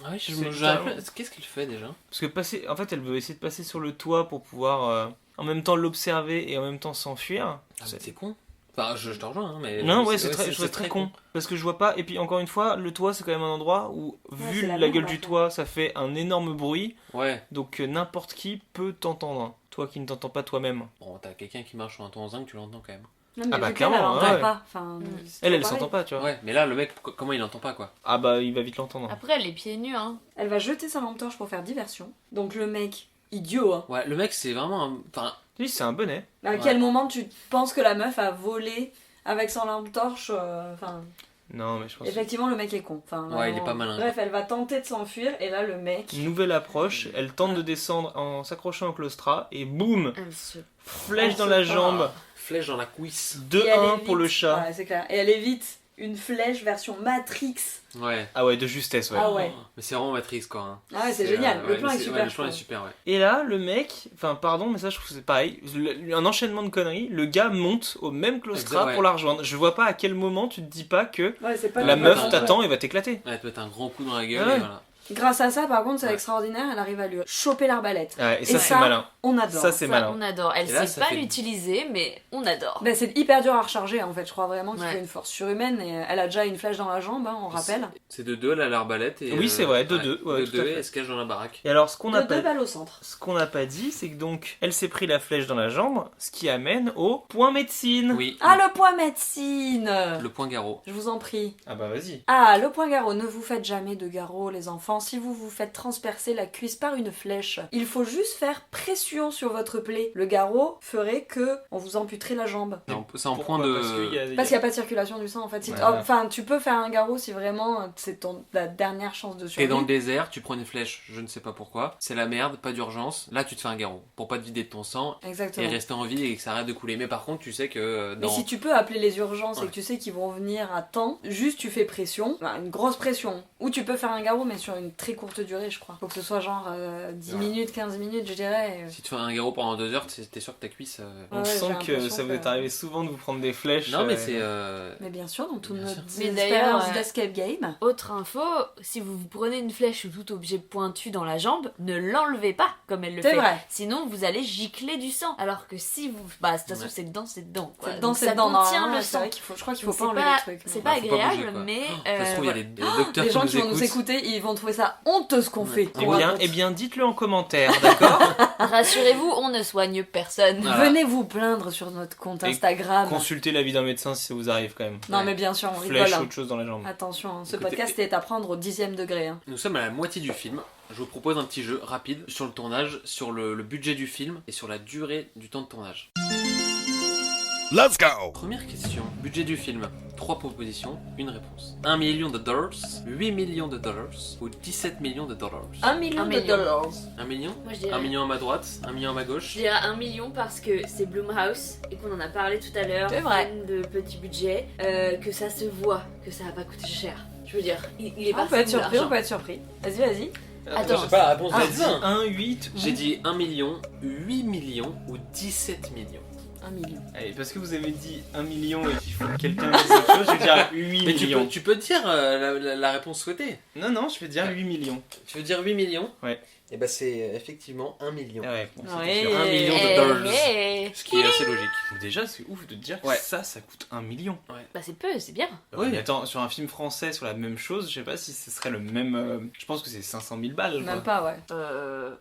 Ah oui, je C'est me ça. Qu'est-ce qu'il fait déjà? Parce que passer, en fait, elle veut essayer de passer sur le toit pour pouvoir en même temps l'observer et en même temps s'enfuir. Ah, mais c'est con. Enfin, je te rejoins, hein, mais. Non, ouais, c'est très, je trouve très con. Parce que je vois pas. Et puis encore une fois, le toit, c'est quand même un endroit où, vu c'est la la merde, gueule en du fait. toit, ça fait un énorme bruit. Ouais. Donc n'importe qui peut t'entendre. Toi qui ne t'entends pas toi-même. Bon, t'as quelqu'un qui marche sur un toit en zinc, tu l'entends quand même. Non, mais Ah bah, vu qu'elle, clairement, elle entend ouais. pas. Enfin, c'est Elle toujours s'entend pareil. pas, tu vois. Ouais, mais là, le mec, comment il entend pas, quoi? Ah bah, il va vite l'entendre. Après, elle est pieds nus, hein. Elle va jeter sa lampe torche pour faire diversion. Donc le mec, idiot, hein. Ouais, le mec, c'est vraiment un. Enfin, Oui, c'est un bonnet. À Ouais. quel moment tu penses que la meuf a volé avec son lampe torche Enfin, Non, mais je pense. effectivement, le mec est con. Enfin, Ouais, vraiment. il est pas malin. Bref, elle va tenter de s'enfuir et là, le mec. Nouvelle approche, elle tente de descendre en s'accrochant au claustrat et boum, Elle se... flèche Elle dans se la part. jambe. flèche dans la cuisse. Et elle 2-1 évite- pour le chat. Ouais, c'est clair. Et elle évite une flèche version Matrix. Ouais. Ah ouais, de justesse, ouais. Ah ouais. Mais c'est vraiment Matrix, quoi. Hein. Ah ouais, c'est génial. Le ouais, plan mais est super. le plan est je trouve. super, ouais. Et là, le mec, enfin pardon, mais ça je trouve que c'est pareil, un enchaînement de conneries, le gars monte au même claustrat Exact, ouais. pour la rejoindre. Je vois pas à quel moment tu te dis pas que Ouais, c'est pas la le meuf plan. t'attend et va t'éclater. Ouais, elle te met un grand coup dans la gueule Ouais. et voilà. Grâce à ça, par contre, c'est Ouais. extraordinaire, elle arrive à lui choper l'arbalète. Ouais, et ça, c'est malin. On adore. Ça, c'est malin. On adore. Elle Et là, sait ça pas fait- l'utiliser, mais on adore. Ben, c'est hyper dur à recharger en fait, je crois vraiment qu'il Ouais. faut une force surhumaine et elle a déjà une flèche dans la jambe, hein, on rappelle. C'est de 2, elle a l'arbalète. Et, Oui, c'est vrai, de deux, ouais, de tout à 2 fait. et elle se cache dans la baraque. Et alors, ce qu'on De n'a deux pas... balles au centre. Ce qu'on n'a pas dit, c'est que donc, elle s'est pris la flèche dans la jambe, ce qui amène au point médecine. Oui, Ah, le point médecine. le point garrot. Je vous en prie. Ah bah vas-y. Ah, le point garrot, ne vous faites jamais de garrot les enfants. Si vous vous faites transpercer la cuisse par une flèche, il faut juste faire pression sur votre plaie. Le garrot ferait que on vous amputerait la jambe. C'est en Pourquoi point de. Parce qu'il y a... Parce qu'il n'y a pas de circulation du sang en fait. Si Ouais. enfin, tu peux faire un garrot si vraiment c'est la dernière chance de T'es survie. dans le désert, tu prends une flèche, je ne sais pas pourquoi. C'est la merde, pas d'urgence. Là, tu te fais un garrot pour pas te vider de ton sang Exactement. et rester en vie et que ça arrête de couler. Mais par contre, tu sais que Mais dans. si tu peux appeler les urgences et Ouais. que tu sais qu'ils vont venir à temps, juste tu fais pression, enfin, une grosse pression. Ou tu peux faire un garrot mais sur une très courte durée je crois. Faut que ce soit genre 10 Ouais. minutes, 15 minutes je dirais. Si tu fais un garrot pendant 2 heures, t'es sûr que ta cuisse. On Ouais, j'ai sent que l'impression ça vous est que- arrivé souvent de vous prendre des flèches. Non, mais c'est. Mais bien sûr dans toute Bien notre sûr. Mais d'ailleurs, expérience d'escape game. Autre info, si vous prenez une flèche ou tout objet pointu dans la jambe, ne l'enlevez pas comme elle le C'est fait. vrai. Sinon, vous allez gicler du sang. Alors que si vous... Bah, de toute façon, Ouais. c'est dedans, c'est dedans. quoi. C'est dedans, Donc, c'est ça dedans. contient Non, le c'est sang. vrai qu'il faut, je crois qu'il faut Donc, pas c'est enlever pas, les trucs. c'est non. pas Faut pas agréable, bouger, quoi. mais... Ça se trouve, il y a des docteurs Les gens qui vont écoutent. nous écouter, ils vont trouver ça honteux ce qu'on fait. Eh bien, dites-le en commentaire, d'accord? rassurez-vous, on ne soigne personne. Voilà. Venez vous plaindre sur notre compte Et Instagram. Consultez l'avis d'un médecin si ça vous arrive quand même. Non Ouais. mais bien sûr, on Flèche rigole. ou hein. autre chose dans la jambe. Attention, hein, ce Écoutez, podcast est à prendre au 10e degré. hein. Nous sommes à la moitié du film. Je vous propose un petit jeu rapide sur le tournage, sur le budget du film et sur la durée du temps de tournage. Let's go! Première question. Budget du film. 3 propositions, une réponse. 1 million de dollars, 8 millions de dollars ou 17 millions de dollars. 1 million Un de million. dollars. 1 million Moi, je dirais... 1 million à ma droite, 1 million à ma Je gauche. dirais 1 million parce que c'est Blumhouse et qu'on en a parlé tout à l'heure. C'est vrai. Film de petit budget, que ça se voit, que ça va pas coûter cher. Je veux dire, il est On parti peut être de surpris, l'argent. on peut être surpris. Vas-y, vas-y. Attends. J'ai pas la réponse Ah, des 1. 1, 8 J'ai dit 1 million, 8 millions ou 17 millions. 1 million. Allez, parce que vous avez dit 1 million et qu'il faut que quelqu'un dise autre chose, je vais dire 8 Mais millions. tu peux dire la réponse souhaitée. Non, je vais dire 8 millions. Tu veux dire 8 millions Ouais. Et bah c'est effectivement 1 million. Ah ouais, bon, c'était Ouais. sûr. 1 million de Eh, dollars. eh. Ce qui est assez logique. Déjà, c'est ouf de te dire que Ouais. ça coûte 1 million. Bah c'est peu, c'est bien. Oui. Mais attends, sur un film français, sur la même chose, je sais pas si ce serait le même. Je pense que c'est 500 000 balles. quoi. Même pas, ouais.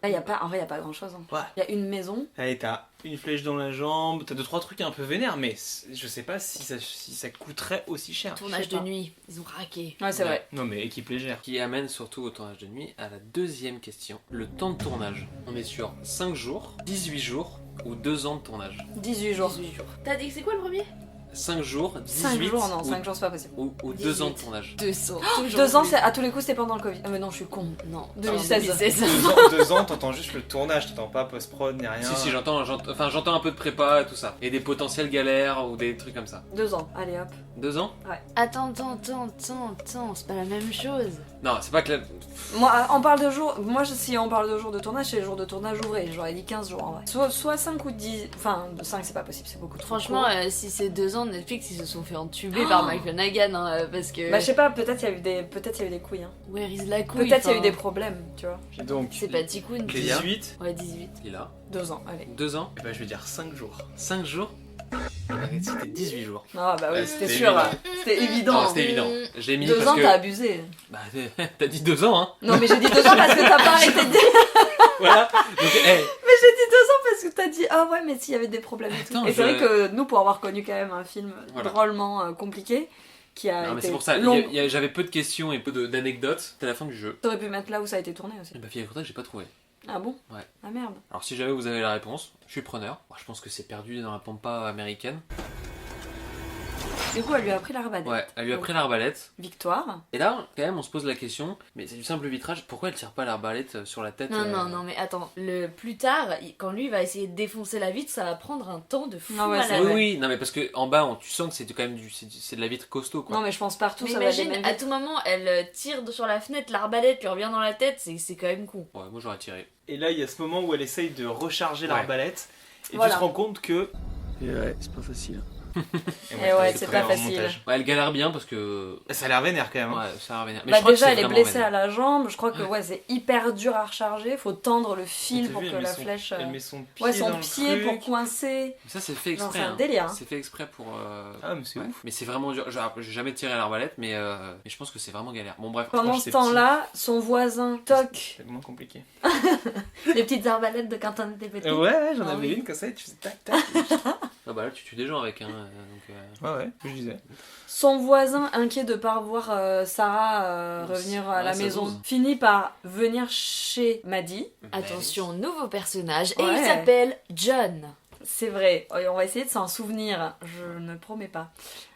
Là, y a pas, en vrai, y a pas grand chose. Hein. Ouais. Y a une maison. Allez, t'as une flèche dans la jambe, t'as 2-3 trucs un peu vénères, mais je sais pas si ça coûterait aussi cher. Tournage Je sais de pas. nuit, ils ont raqué. Ouais, c'est vrai. Non, mais équipe légère. Qui amène surtout au tournage de nuit à la deuxième question. Le temps de tournage. On est sur 5 jours, 18 jours ou 2 ans de tournage. 18 jours. 18 jours. T'as dit que c'est quoi le premier 5 jours, 18 5 jours, non, ou, 5 jours, c'est pas possible. ou 2 ans de tournage. 200. 2 ans, c'est à tous les coups, c'était pendant le Covid. Ah, mais non, je suis con. Non, 2016. 2 ans, t'entends juste le tournage, t'entends pas post-prod ni rien. Si, j'entends un peu de prépa et tout ça. Et des potentielles galères ou des trucs comme ça. 2 ans, allez hop. 2 ans Attends, c'est pas la même chose. Non, c'est pas que la... Moi, on parle de jours. Moi, si on parle de jours de tournage, c'est les jours de tournage ouvrés. J'aurais dit 15 jours en vrai. Soit 5 ou 10. Enfin, 5, c'est pas possible, c'est beaucoup trop. Franchement, court. si c'est 2 ans, Netflix, ils se sont fait entuber par Mike Flanagan, hein, parce que... Bah, je sais pas, peut-être il y a eu des couilles. Hein. Where is la couille Peut-être il y a eu enfin, des problèmes, tu vois. Puis donc, C'est pas Ticoun. 18, Ouais, 18. Il a 2 ans, allez. 2 ans, et bah je vais dire 5 jours. 5 jours. C'était 18 jours. Ah bah oui, Ouais, c'était c'était sûr. évident. C'était évident. Non, c'était évident. J'ai mis 2 parce ans, que... t'as abusé. Bah, t'as dit 2 ans, hein. Non, mais j'ai dit 2 ans parce que t'as pas arrêté de dire. Voilà. Donc, hey, Mais j'ai dit 2 ans parce que t'as dit ah ouais, mais s'il y avait des problèmes et tout. Attends, Et c'est je- vrai que nous, pour avoir connu quand même un film Voilà. drôlement compliqué, qui a non, mais été c'est pour ça. long. J'avais peu de questions et peu d'anecdotes. C'était la fin du jeu. T'aurais pu mettre là où ça a été tourné aussi. Et bah, figure-toi que j'ai pas trouvé. Ah bon? Ouais. Ah merde. Alors, si jamais vous avez la réponse, je suis preneur. Moi, je pense que c'est perdu dans la pampa américaine. Du coup, elle lui a pris l'arbalète. Ouais, elle lui a pris l'arbalète. Victoire. Et là, quand même, on se pose la question, mais c'est du simple vitrage, pourquoi elle tire pas l'arbalète sur la tête Non, mais attends. Plus tard, quand lui va essayer de défoncer la vitre, ça va prendre un temps de fou Non, ouais, à c'est la Oui, vrai. oui, non, mais parce que en bas, tu sens que c'est quand même c'est de la vitre costaud, quoi. Non, mais je pense partout, Mais ça va imagine, aller à tout moment, elle tire sur la fenêtre, l'arbalète lui revient dans la tête, c'est quand même con. Ouais, moi j'aurais tiré. Et là, il y a ce moment où elle essaye de recharger Ouais. l'arbalète, et Voilà. tu te rends compte que Et ouais, c'est pas facile. Et ouais, c'est pas facile. Ouais, elle galère bien parce que. Ça a l'air vénère quand même. Ouais, ça a l'air vénère. Mais Bah je crois déjà que elle c'est est vraiment blessée vénère. à la jambe, je crois que ouais, c'est hyper dur à recharger, faut tendre le fil T'as pour vu, que elle la met son- flèche... Elle met son pied Ouais, son dans le pied truc. pour coincer. Ça, c'est fait Non, exprès. c'est un hein. délire, hein. C'est fait exprès pour. Ah, mais c'est Ouais. ouf. Mais c'est vraiment dur. J'ai jamais tiré à l'arbalète, mais je pense que c'est vraiment galère. Bon, bref. Pendant Quand ce j'étais temps-là, son voisin toque C'est tellement compliqué. les petites arbalètes de quand on était petit. Ouais, j'en Ah avais oui. une comme ça et tu faisais tac tac. Ah bah là, tu tues des gens avec. Hein, Ouais, je disais. Son voisin, inquiet de pas revoir Sarah revenir à Ouais, la ça maison, dose. finit par venir chez Maddie. Attention, nouveau personnage, et Ouais. il s'appelle John. C'est vrai, on va essayer de s'en souvenir, je ne promets pas.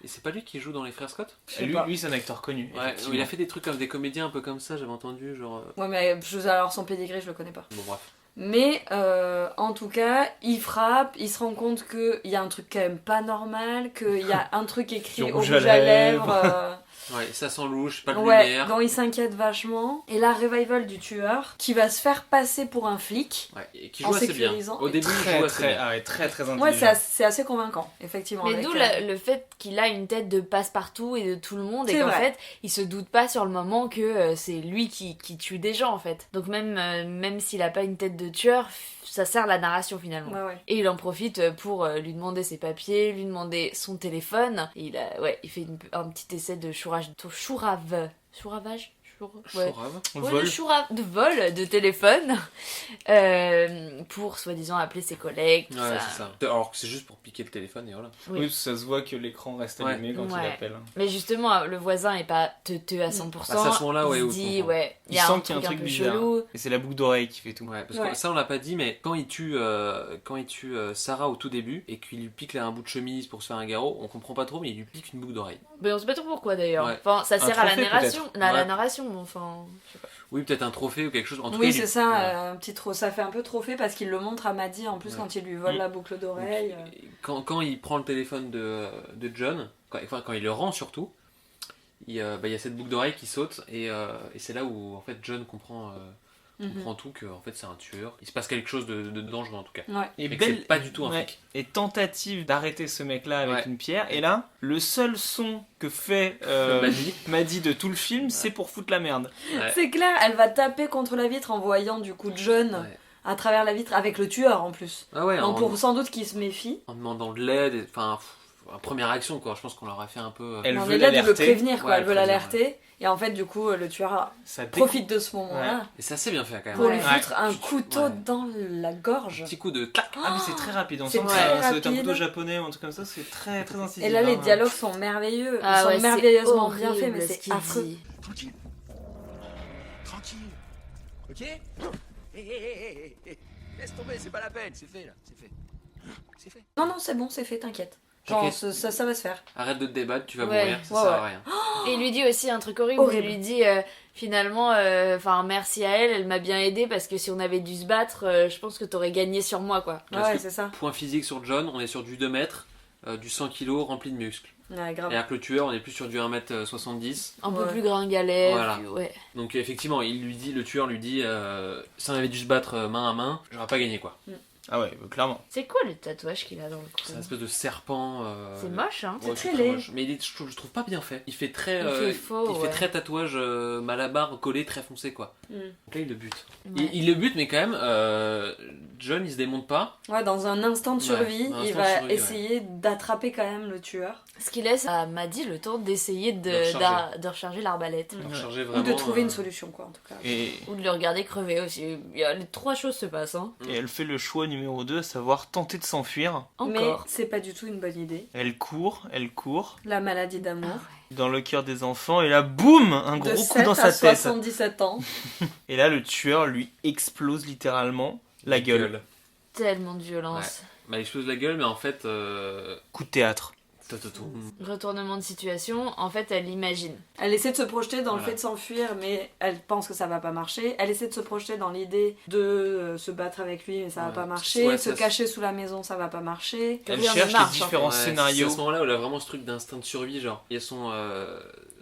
Et c'est pas lui qui joue dans Les Frères Scott? Je sais Lui, pas. lui c'est un acteur connu. Ouais, effectivement. il a fait des trucs comme des comédiens un peu comme ça, j'avais entendu, genre. Ouais, mais alors son pédigré, je le connais pas. Bon, bref. Mais en tout cas, il frappe, il se rend compte qu'il y a un truc quand même pas normal, qu'il y a un truc écrit Du au rouge rouge à à lèvres. Ouais, ça sent louche, pas de Ouais, lumière. dont il s'inquiète vachement. Et la revival du tueur, qui va se faire passer pour un flic. Ouais, et qui En joue assez bien. sécurisant. Au début, il Très, joue assez très, bien. ah ouais, très intelligent. Ouais, c'est assez convaincant, effectivement. Mais avec, d'où le fait qu'il a une tête de passe-partout et de tout le monde, et C'est qu'en vrai. fait, il se doute pas sur le moment que c'est lui qui tue des gens, en fait. Donc même s'il a pas une tête de tueur, ça sert la narration finalement. Ouais. Et il en profite pour lui demander ses papiers, lui demander son téléphone. Et il fait un petit essai de chouravage. Ouais. Chourave. Ouais, Vol. de vol de téléphone pour soi-disant appeler ses collègues. tout Ouais, ça. c'est ça. Alors que c'est juste pour piquer le téléphone et voilà. Oui, parce que ça se voit que l'écran reste allumé quand il Ouais. appelle. Mais justement, le voisin est pas teuteux à 100%. Ah, c'est à ce moment-là, ouais, il où se je dit, comprends. ouais, il Il y a sent un qu'il y a un truc un truc peu bizarre. chelou. Et c'est la boucle d'oreille qui fait tout. Ouais, parce Ouais. que ça on l'a pas dit, mais quand il tue Sarah au tout début et qu'il lui pique là un bout de chemise pour se faire un garrot, on comprend pas trop, mais il lui pique une boucle d'oreille. Mais on sait pas trop pourquoi d'ailleurs. Ouais. Enfin, ça sert à la trophée, narration. peut-être. À la Ouais. narration, mais enfin. Je sais pas. Oui, peut-être un trophée ou quelque chose. En tout cas, Oui, il c'est lui- ça, ouais. un petit ça fait un peu trophée parce qu'il le montre à Maddie en plus Ouais. quand il lui vole Mm. la boucle d'oreille. Quand il prend le téléphone de John, quand il le rend surtout, il y a cette boucle d'oreille qui saute et c'est là où en fait John comprend tout, que en fait c'est un tueur. Il se passe quelque chose de dangereux en tout cas. Ouais. Et Mais que c'est pas du tout un ouais. flic. Et tentative d'arrêter ce mec-là avec Ouais. une pierre. Et là, le seul son que fait Maddie. Maddie de tout le film, c'est pour foutre la merde. Ouais. C'est clair, elle va taper contre la vitre en voyant du coup John Ouais. à travers la vitre avec le tueur en plus. Ah ouais, Donc en, pour sans doute qu'il se méfie. en demandant de l'aide, enfin, première réaction quoi. Je pense qu'on leur a fait un peu. Elle On veut est là de le l'alerter. prévenir quoi, Ouais, elle veut prévenir, l'alerter. Et en fait du coup le tueur Ça profite de ce moment-là Et c'est assez bien fait quand même. pour lui Ouais. foutre un couteau Ouais. dans la gorge. Petit coup de clac. Ah mais c'est très rapide, on C'est sent que très ça doit être un rapide. couteau japonais ou un truc comme ça, c'est très incisif. Et là les hein. dialogues sont merveilleux, Ah ils ouais, sont c'est merveilleusement bien horrible faits mais ce c'est qu'il affreux. dit. Tranquille. Tranquille. Ok hé. Laisse tomber, c'est pas la peine, c'est fait là, c'est fait. C'est fait. Non c'est bon, c'est fait, t'inquiète. Genre T'inquiète. ça va se faire. Arrête de te débattre, tu vas Ouais. mourir, ça Ouais, sert ouais. à rien. Et il lui dit aussi un truc horrible. Horrible. Il lui dit finalement, enfin merci à elle, elle m'a bien aidé parce que si on avait dû se battre, je pense que t'aurais gagné sur moi quoi. Parce Ouais que- c'est ça. Point physique sur John, on est sur du 2 mètres, du 100 kg rempli de muscles. Ouais, grave. Et avec le tueur, on est plus sur du 1m70. Un peu Ouais. plus gringalet. Voilà. puis ouais. Donc effectivement, le tueur lui dit, si on avait dû se battre main à main, j'aurais pas gagné quoi. Ah ouais, clairement. C'est quoi le tatouage qu'il a dans le cou? C'est un espèce de serpent. C'est moche hein. Ouais, C'est très laid. moche. Mais je trouve pas bien fait. Il fait très, Il fait faux, il fait ouais. très tatouage malabar collé, très foncé quoi. Mm. Donc là il le bute. Ouais. Il le bute, mais quand même, John il se démonte pas. Ouais, dans un instant de survie, dans un il instant de va survie, essayer d'attraper quand même le tueur. Ce qui laisse à Maddie le temps d'essayer de recharger l'arbalète. Donc, charger Ou vraiment, de trouver une solution quoi en tout cas. Et Ou de le regarder crever aussi. Les 3 choses se passent hein. elle fait le choix numéro 2, à savoir tenter de s'enfuir. Mais Encore. c'est pas du tout une bonne idée. Elle court, La maladie d'amour. dans le cœur des enfants, et là, boum, un De gros coup 7 dans à sa tête. 77 ans. Et là, le tueur lui explose littéralement la gueule. Tellement de violence. Bah, il explose la gueule, mais en fait. Coup de théâtre. Retournement de situation, en fait elle imagine. Elle essaie de se projeter dans le Voilà. fait de s'enfuir, mais elle pense que ça va pas marcher. Elle essaie de se projeter dans l'idée de se battre avec lui, mais ça va Ouais. pas marcher. Ouais, se ça, cacher sous la maison, ça va pas marcher. Elle Rien ne cherche marche, les différents Ouais, C'est scénarios. à ce moment-là où elle a vraiment ce truc d'instinct de survie, genre. Il y a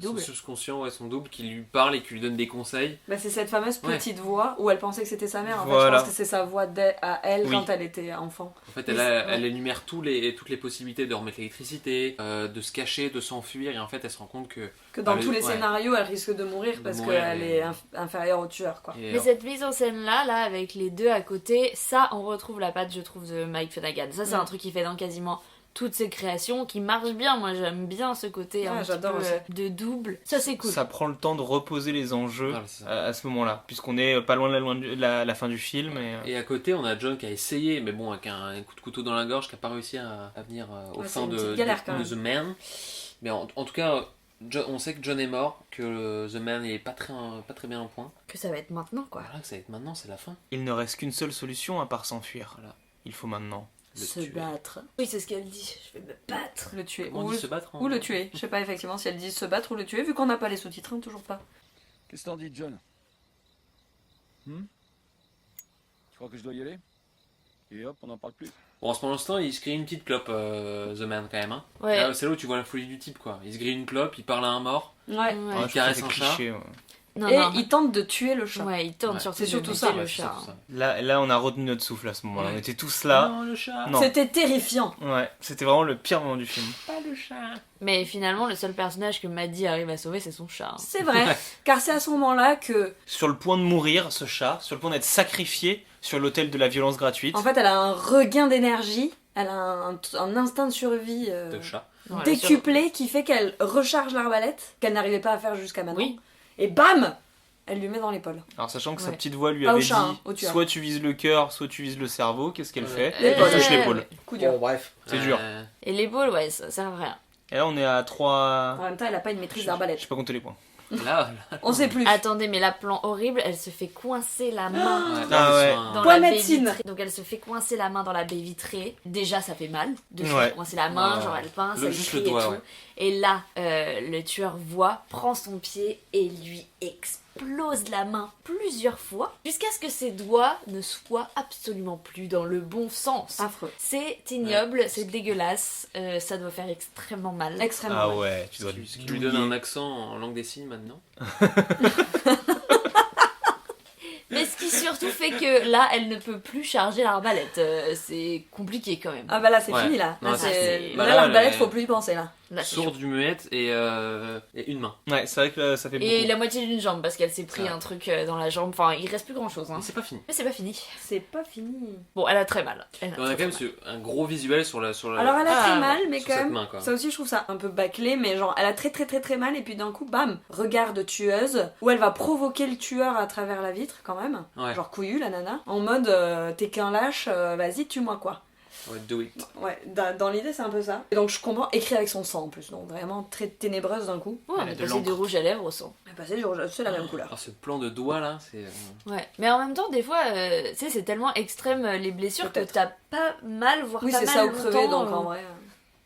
Double. Son subconscient, son double, qui lui parle et qui lui donne des conseils. Bah, c'est cette fameuse Ouais. petite voix où elle pensait que c'était sa mère. En fait, je Voilà. pense que c'est sa voix à elle Oui. quand elle était enfant. En fait, Mais elle énumère toutes les possibilités de remettre l'électricité, de se cacher, de s'enfuir, et en fait, elle se rend compte que... Que dans Bah, tous les ouais. scénarios, elle risque de mourir De parce mourir, qu'elle et- est inférieure au tueur, quoi. et, Mais cette mise en scène là, avec les deux à côté, ça on retrouve la patte, je trouve, de Mike Flanagan. Ça c'est Mm. un truc qu'il fait dans quasiment toutes ses créations, qui marche bien. Moi j'aime bien ce côté un Ouais, petit j'adore peu aussi. de double. Ça c'est cool. Ça prend le temps de reposer les enjeux Voilà, c'est ça. à ce moment-là, puisqu'on est pas loin de la fin du film. Et à côté, on a John qui a essayé, mais bon, avec un coup de couteau dans la gorge, qui n'a pas réussi à venir au Ouais, fin c'est une de petite galère, quand même. The Man. Mais en tout cas, on sait que John est mort, que The Man est pas très bien en point. Que ça va être maintenant quoi. Voilà, que ça va être maintenant, c'est la fin. Il ne reste qu'une seule solution à part s'enfuir. Voilà. Il faut maintenant. Le Se tuer. battre. Oui c'est ce qu'elle dit, je vais me battre. Le tuer. Comment on Ou, dit se battre ou le tuer. Je sais pas effectivement si elle dit se battre ou le tuer, vu qu'on n'a pas les sous-titres, hein, toujours pas. Qu'est-ce que t'en dis, John? Tu crois que je dois y aller? Et hop, on n'en parle plus. Bon, pour l'instant, il se grille une petite clope, The Man, quand même. Hein. Ouais. Là, c'est là où tu vois la folie du type, quoi. Il se grille une clope, il parle à un mort. Ouais. Ouais. Il je caresse trouve un c'est chat. cliché, ouais. Non, Et non. il tente de tuer le chat. Ouais, il tente Ouais. surtout C'est de surtout buter ça, le Ouais, c'est chat. surtout ça. Là, on a retenu notre souffle à ce moment-là. Ouais. On était tous là. Non, le chat. Non. C'était terrifiant. Ouais, c'était vraiment le pire moment du film. Pas le chat. Mais finalement, le seul personnage que Maddie arrive à sauver, c'est son chat. hein. C'est vrai, car c'est à ce moment-là que, Sur le point de mourir, ce chat, sur le point d'être sacrifié sur l'autel de la violence gratuite. en fait, elle a un regain d'énergie, elle a un instinct de survie De chat. Voilà, décuplé qui fait qu'elle recharge l'arbalète, qu'elle n'arrivait pas à faire jusqu'à maintenant. Oui. Et bam, elle lui met dans l'épaule. Alors sachant que sa Ouais. petite voix lui Pas au avait chat, dit hein, au tueur. soit tu vises le cœur, soit tu vises le cerveau, qu'est-ce qu'elle fait L'épaule. Elle touche l'épaule. Coup dur. bref. C'est dur. Et les balles, ouais, ça sert à rien. Et là on est à 3... En même temps, elle a pas une maîtrise Je d'arbalète. sais pas compter les points. Là, On sait plus. Attendez, mais la plan horrible, elle se fait coincer la main. Ah ouais. Dans Point la baie médecine. vitrée. Donc elle se fait coincer la main dans la baie vitrée. Déjà ça fait mal de se Ouais. faire coincer la main, Ouais. genre elle pince, elle Juste crie le doigt, et tout. ouais. Et là, le tueur voit, prend son pied et lui explose la main plusieurs fois jusqu'à ce que ses doigts ne soient absolument plus dans le bon sens. Affreux. C'est ignoble, c'est dégueulasse, ça doit faire extrêmement mal. Extrêmement. Ah mal. ouais, tu dois Ce qui lui donne un accent en langue des signes maintenant. Mais ce qui surtout fait que là, elle ne peut plus charger l'arbalète. C'est compliqué quand même. Ah bah là, c'est Ouais. fini là. Non, Là, c'est- c'est- bah là, là, l'arbalète, elle- faut plus y penser là. Là, c'est Sourde, muette et une main. Ouais, c'est vrai que là, ça fait Et beaucoup. la moitié d'une jambe parce qu'elle s'est pris Ça. un truc dans la jambe. Enfin, il reste plus grand chose. Hein. Mais c'est pas fini. Mais c'est pas fini. C'est pas fini. Bon, elle a très mal. Elle a On a très, quand même très mal. un gros visuel sur la. Alors elle a Ah, très mal, mais sur quand cette même, main, quoi. ça aussi je trouve ça un peu bâclé, mais genre elle a très mal et puis d'un coup, bam, regard de tueuse, où elle va provoquer le tueur à travers la vitre quand même, Ouais. genre couillu la nana, en mode t'es qu'un lâche, vas-y tue-moi quoi. Ouais, do it. Ouais, dans l'idée c'est un peu ça. Et donc je comprends, écrit avec son sang en plus, donc vraiment très ténébreuse d'un coup. Ouais, on Elle a est de passé l'encre. du rouge à lèvres au sang. Elle est passée du rouge, c'est la même couleur. Alors ce plan de doigt là, c'est. Ouais. Mais en même temps, des fois, tu sais, c'est tellement extrême les blessures que Peut-être. t'as pas mal, voire Oui, pas c'est mal ça au crevé, longtemps, donc en vrai.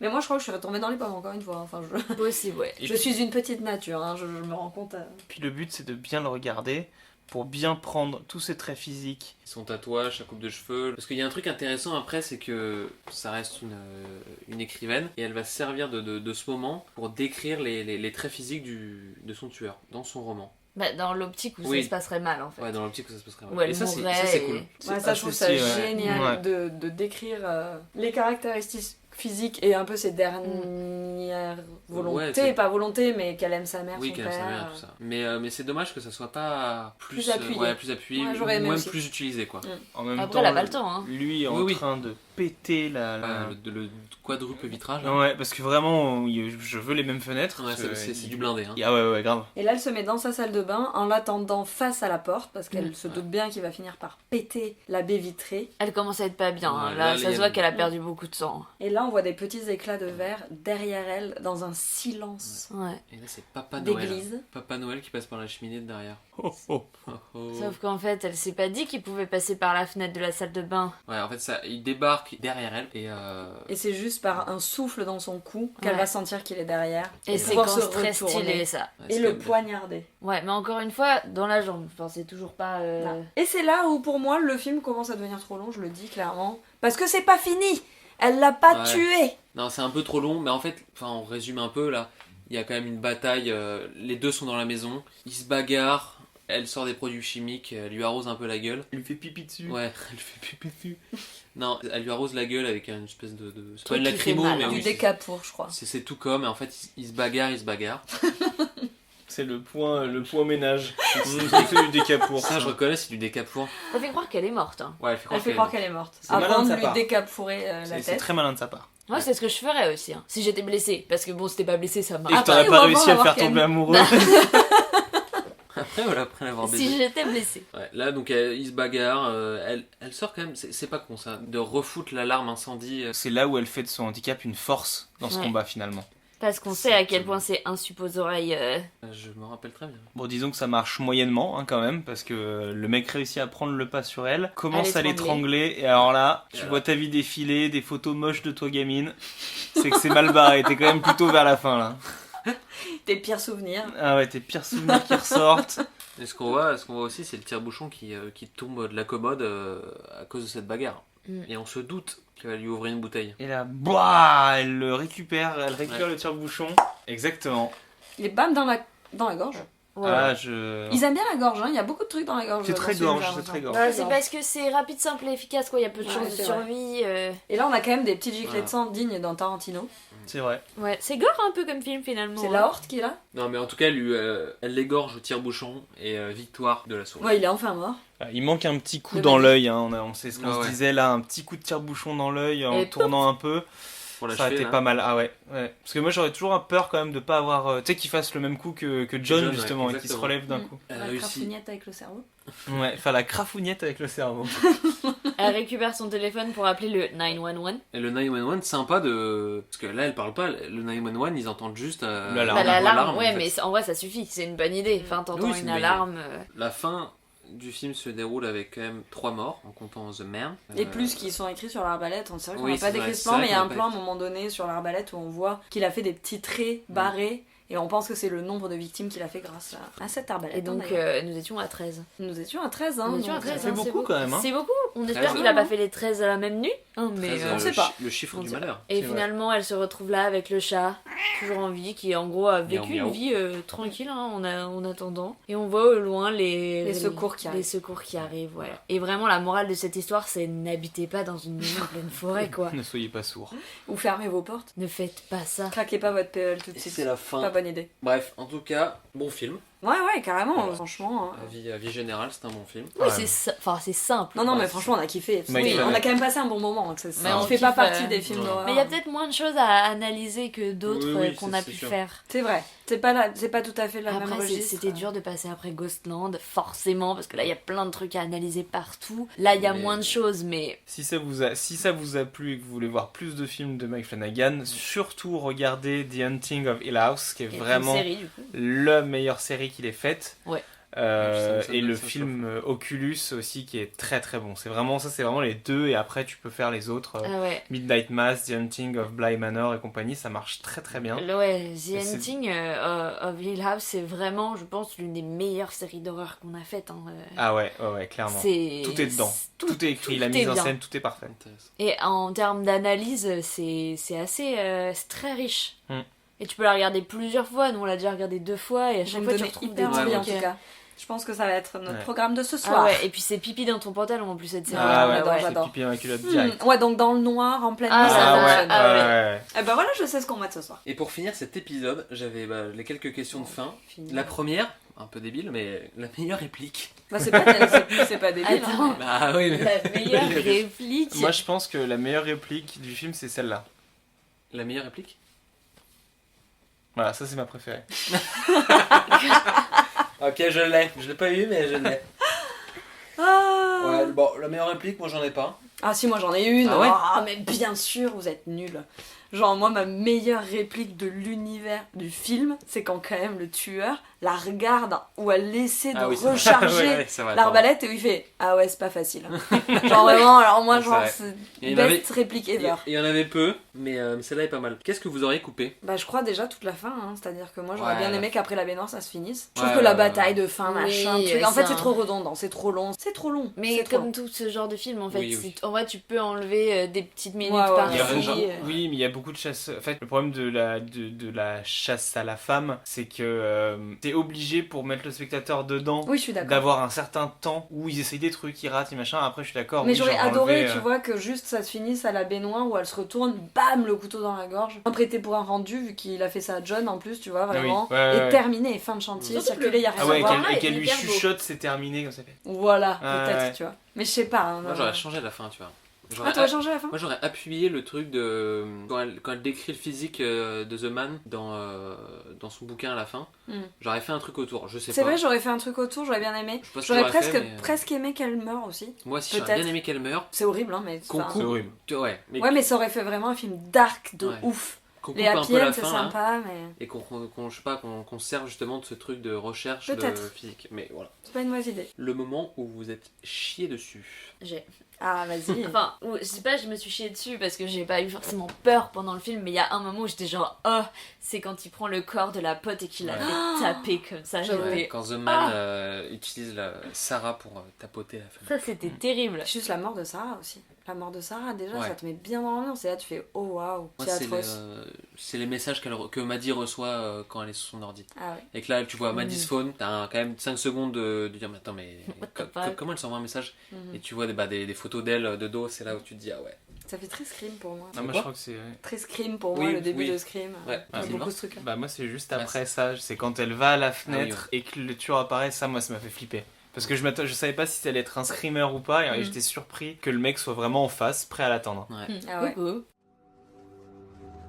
Mais moi je crois que je suis retombée dans les pommes encore une fois. Enfin, Possible, ouais. je suis une petite nature, hein, je me rends compte. Puis le but c'est de bien le regarder pour bien prendre tous ses traits physiques. Son tatouage, sa coupe de cheveux. Parce qu'il y a un truc intéressant après, c'est que ça reste une écrivaine et elle va se servir de ce moment pour décrire les traits physiques de son tueur dans son roman. Bah, dans l'optique où Oui. ça se passerait mal en fait. Ouais, dans l'optique où ça se passerait mal. Où elle Et ça, c'est mourrait cool. et- Ouais, ça je trouve ça associé, ouais. génial Ouais. de décrire les caractéristiques physiques et un peu ses dernières volontés, c'est- pas volonté, mais qu'elle aime sa mère, Oui, son qu'elle père. a sa mère, tout ça. Mais c'est dommage que ça soit pas plus, Plus appuyé. plus appuyé, Ouais, j'aurais aimé ou même aussi. plus utilisé quoi. En même Après, temps, elle a pas le temps, hein. lui est en Oui, oui. train de péter la... Le quadruple vitrage. là. Non, ouais, parce que vraiment, je veux les mêmes fenêtres. Ouais, parce que, c'est du blindé. Hein. Ah ouais, ouais, grave. Et là, elle se met dans sa salle de bain en l'attendant face à la porte parce qu'elle se doute bien qu'il va finir par péter la baie vitrée. Elle commence à être pas bien. hein. Ouais, Là, là, ça il y se a- voit qu'elle a perdu beaucoup de sang. Et là, on voit des petits éclats de verre derrière elle dans un silence Ouais. Et là, c'est Papa Noël. d'église. Papa Noël qui passe par la cheminée de derrière. Oh, oh. Oh, oh. Sauf qu'en fait, elle s'est pas dit qu'il pouvait passer par la fenêtre de la salle de bain. Ouais, en fait, ça, il débarque derrière elle Et c'est juste par un souffle dans son cou qu'elle Ouais. va sentir qu'il est derrière. Et c'est pouvoir se séquence très retourner. stylée, ça. ouais, Et c'est le quand même- poignarder. Ouais, mais encore une fois, dans la jambe. Enfin, c'est toujours pas. Et c'est là où pour moi le film commence à devenir trop long, je le dis clairement. Parce que c'est pas fini. Elle l'a pas Ouais. tué. Non, c'est un peu trop long, mais en fait, enfin, on résume un peu là. Il y a quand même une bataille, les deux sont dans la maison, ils se bagarrent, elle sort des produits chimiques, elle lui arrose un peu la gueule. Elle lui fait pipi dessus. Ouais, elle fait pipi dessus. Non, elle lui arrose la gueule avec une espèce de... C'est pas Truc une qui lacrymo, fait mal, mais hein. oui, Du décapour, je crois. c'est tout comme, et en fait ils se bagarrent. C'est le point ménage. C'est du décapour. Ça je reconnais, c'est du décapour. Ça fait croire qu'elle est morte. Hein. Ouais, elle fait Elle fait croire qu'elle est morte. C'est malin Avant de de sa lui part. décapourer la C'est tête. très malin de sa part. Moi, c'est ce que je ferais aussi. Hein. Si j'étais blessée. Parce que bon, si t'es pas blessée, ça Et que marche. t'aurais Après, pas on va réussi à voir le faire Ken. tomber amoureux. Après, voilà, après l'avoir baisé. Si j'étais blessée. Ouais, là, donc, ils se bagarrent. Elle sort quand même, c'est pas con ça, de refoutre l'alarme incendie. C'est là où elle fait de son handicap une force dans ce Ouais. combat finalement. Parce qu'on sait à quel point c'est un aux oreilles. Je me rappelle très bien. Bon, disons que ça marche moyennement quand même, parce que le mec réussit à prendre le pas sur elle, commence à l'étrangler, et alors là, tu vois ta vie défiler, des photos moches de toi gamine, c'est que c'est mal barré, t'es quand même plutôt vers la fin là. Tes pires souvenirs. Ah ouais, tes pires souvenirs qui ressortent. Et ce qu'on voit aussi, c'est le tire-bouchon qui tombe de la commode à cause de cette bagarre. Et on se doute qu'elle va lui ouvrir une bouteille. Et là, boah, elle récupère le tire-bouchon. Exactement. Il est bam dans la gorge. Ouais. Ah, Ils aiment bien la gorge, hein. Il y a beaucoup de trucs dans la gorge. C'est très dans ce film, gorge, j'ai c'est l'impression. très gorge. Ouais, c'est parce que c'est rapide, simple et efficace, quoi. Il y a peu de Ouais, chances de c'est vrai. survie. Et là, on a quand même des petits giclets Voilà. de sang dignes d'un Tarantino. C'est vrai. Ouais, c'est gore un peu comme film finalement. C'est hein. la horte qui est là. Non, mais en tout cas, elle l'égorge au tire-bouchon et victoire de la souris. Ouais, il est enfin mort. Il manque un petit coup Le dans mec. l'œil, hein. On sait ce qu'on Ah se ouais. disait là, un petit coup de tire-bouchon dans l'œil en Et tournant un peu. Pour Ça a été là. pas mal, ah ouais. Parce que moi j'aurais toujours un peur quand même de pas avoir. Tu sais, qu'il fasse le même coup que John, John, justement, ouais, et qu'il se exactement. relève d'un coup. Elle La réussit. crafougnette avec le cerveau. Ouais, faire la crafougnette avec le cerveau. Elle récupère son téléphone pour appeler le 911. Et le 911, sympa de. Parce que là, elle parle pas. Le 911, ils entendent juste. L'alarme. Bah, l'alarme, l'alarme, ouais, en fait. mais en vrai ça suffit, c'est une bonne idée. Enfin, t'entends Oui, c'est une une bonne alarme. La fin du film se déroule avec quand même 3 morts, en comptant The Man. Et plus qui sont écrits sur l'arbalète. C'est vrai qu'on oui, n'a pas c'est décrit vrai, ce c'est plan, vrai mais il y a qu'on un n'a plan à pas un moment donné sur l'arbalète où on voit qu'il a fait des petits traits barrés. Et on pense que c'est le nombre de victimes qu'il a fait grâce à cette arbalète. Et donc d'ailleurs. nous étions à 13. Nous étions à 13, hein. Nous étions à donc, 13, fait hein, beaucoup, c'est quand même, hein. C'est beaucoup. On espère 13, qu'il a pas hein. fait les 13 à la même nuit. Hein, mais Très, on sait pas. Le chiffre On du sait malheur. Et C'est finalement, elle se retrouve là avec le chat, toujours en vie, qui en gros a vécu miaou. une vie tranquille hein, en attendant. Et on voit au loin les secours qui arrivent. Les secours qui arrivent, ouais. Et vraiment, la morale de cette histoire, c'est n'habitez pas dans une maison en pleine forêt, quoi. Ne soyez pas sourds. Ou fermez vos portes. Ne faites pas ça. Craquez pas votre PL tout de Et suite. c'est la fin. Pas bonne idée. Bref, en tout cas, bon film. Ouais, carrément, Voilà. franchement. hein. Avis général, c'est un bon film. Oui, Ouais. c'est simple. Non, non, Ouais, mais c'est franchement, on a kiffé. Mike Oui, Flanagan. on a quand même passé un bon moment. Donc Mais on on fait pas kiffe, partie des films ouais. d'horreur. Mais il y a peut-être moins de choses à analyser que d'autres Oui, oui, qu'on c'est- a c'est pu sûr. faire. C'est vrai. C'est pas tout à fait la même Après, registre. c'était dur de passer après Ghostland, forcément, parce que là, il y a plein de trucs à analyser partout. Là, il y a Mais- moins de choses, mais Si ça vous a plu et que vous voulez voir plus de films de Mike Flanagan, surtout regardez The Hunting of Hill House, qui est il y a vraiment une série, du coup. la meilleure série qu'il ait faite. Ouais. Ça Et me- le ça me film Oculus aussi qui est très très bon. C'est vraiment les deux, et après tu peux faire les autres. Ah ouais. Midnight Mass, The Hunting of Bly Manor et compagnie, ça marche très très bien. Ouais, The Et c'est- Hunting of Hill House, c'est vraiment, je pense, l'une des meilleures séries d'horreur qu'on a faites. Hein. Ah ouais, clairement. C'est... Tout est dedans. Tout est écrit, la tout mise est en bien. scène, tout est parfait. Intéressant. Et en termes d'analyse, c'est assez... c'est très riche. Mm. Et tu peux la regarder plusieurs fois. Nous, on l'a déjà regardé 2 fois, et à Vous chaque me fois, tu donnez retrouves hyper des envie, trucs. en tout cas. Je pense que ça va être notre Ouais. programme de ce Ah soir. ouais, et puis c'est pipi dans ton pantalon en plus cette série. Ah ouais, j'adore, c'est j'adore. pipi dans la culotte direct. Ouais, donc dans le noir, en pleine Ah, nuit, ça ça va. fonctionne. Ah ouais. ouais. Eh ben voilà, je sais ce qu'on va ce soir. Et pour finir cet épisode, j'avais les quelques questions de fin. Fini. La première, un peu débile, mais la meilleure réplique. Bah, c'est pas débile. Attends. hein. Bah oui, mais. La meilleure réplique. Moi je pense que la meilleure réplique du film c'est celle-là. La meilleure réplique Voilà, ça c'est ma préférée. Ok, je l'ai. Je l'ai pas eu, mais je l'ai. Ah. Ouais, bon, la meilleure réplique, moi j'en ai pas. Ah si, moi j'en ai une. Ah ouais Mais bien sûr, vous êtes nuls. Genre moi, ma meilleure réplique de l'univers du film, c'est quand quand même le tueur la regarde où elle essaie de oui, c'est vrai. recharger Ouais, c'est vrai, l'arbalète et où il fait « Ah ouais, c'est pas facile. » Genre vraiment, alors moi, Ouais, c'est genre, vrai. c'est Et il best réplique Il ever. y en avait peu, mais celle-là est pas mal. Qu'est-ce que vous auriez coupé? Bah je crois déjà toute la fin, hein. C'est-à-dire que moi j'aurais Ouais, bien la aimé qu'après la baignoire ça se finisse. Je trouve Ouais, que la ouais, bataille ouais. de fin, Oui, machin, truc. En ça, fait c'est hein. trop redondant, c'est trop long. Mais c'est trop comme long. tout ce genre de film, en fait, Oui, oui. En vrai, tu peux enlever des petites minutes Ouais, ouais, par Il y a- ouais. ici. Oui, mais il y a beaucoup de chasse. En fait, le problème de la chasse à la femme, c'est que t'es obligé pour mettre le spectateur dedans Oui, je suis d'accord. d'avoir un certain temps où ils essayent des trucs, ils ratent, ils machin. Après, je suis d'accord. Mais oui, j'aurais genre adoré, enlever, tu vois, que juste ça se finisse à la baignoire où elle se retourne, bam, le couteau dans la gorge. Prêté pour un rendu, vu qu'il a fait ça à John en plus, tu vois, vraiment. oui, ouais, et ouais. terminé, fin de chantier, Surtout que circuler, y a rien Ah ouais, à voir. Voilà, qu'elle il est lui hyper beau. chuchote, c'est terminé comme ça fait. Voilà, Ouais, peut-être, ouais. tu vois. Mais je sais pas. hein, Moi j'aurais changé la fin, tu vois. Ah, t'aurais changé la fin? Moi j'aurais appuyé le truc de. Quand elle décrit le physique de The Man dans son bouquin à la fin, j'aurais fait un truc autour, je sais pas. C'est vrai, j'aurais fait un truc autour, j'aurais bien aimé. Je sais pas ce que J'aurais j'aurais fait, mais, presque aimé qu'elle meure aussi. Moi aussi j'aurais peut-être. bien aimé qu'elle meure. C'est horrible, hein, mais. Qu'on enfin, coupe. C'est horrible. Ouais, mais, Ouais, mais ça aurait fait vraiment un film dark de Ouais. ouf. qu'on coupe Les un happy peu la end, c'est fin là, sympa, mais. et je sais pas, qu'on serve justement de ce truc de recherche de Peut-être. physique. Mais voilà. C'est pas une mauvaise idée. Le moment où vous êtes chié dessus. J'ai. Ah, vas-y. Enfin, je sais pas, je me suis chiée dessus parce que j'ai pas eu forcément peur pendant le film, mais il y a un moment où j'étais genre, oh, c'est quand il prend le corps de la pote et qu'il la fait taper comme ça. J'étais. Quand The Man utilise Sarah pour tapoter la femme. Ça, c'était terrible. Juste la mort de Sarah aussi. La mort de Sarah, déjà, Ouais. ça te met bien dans l'ambiance. Et là, tu fais oh waouh, Moi, c'est atroce. c'est les messages que Maddie reçoit quand elle est sur son ordi. Ah ouais. Et que là, tu vois Maddie's phone, t'as quand même 5 secondes de dire, mais attends, mais What the fuck? comment elle s'envoie un message? Mhm. Et tu vois des photos d'elle de dos, c'est là où tu te dis, ah ouais. Ça fait très Scream pour moi. Non, moi quoi je crois que c'est. Très Scream pour Oui, moi, le début oui. de Scream. Ouais, Il y a absolument. beaucoup de trucs. Bah, moi c'est juste Ah, après ça, c'est quand elle va à la fenêtre ouais. et que le tueur apparaît, ça, moi ça m'a fait flipper. Parce que je savais pas si ça allait être un screamer ou pas, et j'étais surpris que le mec soit vraiment en face, prêt à l'attendre. Ouais. Ah ouais. Coucou.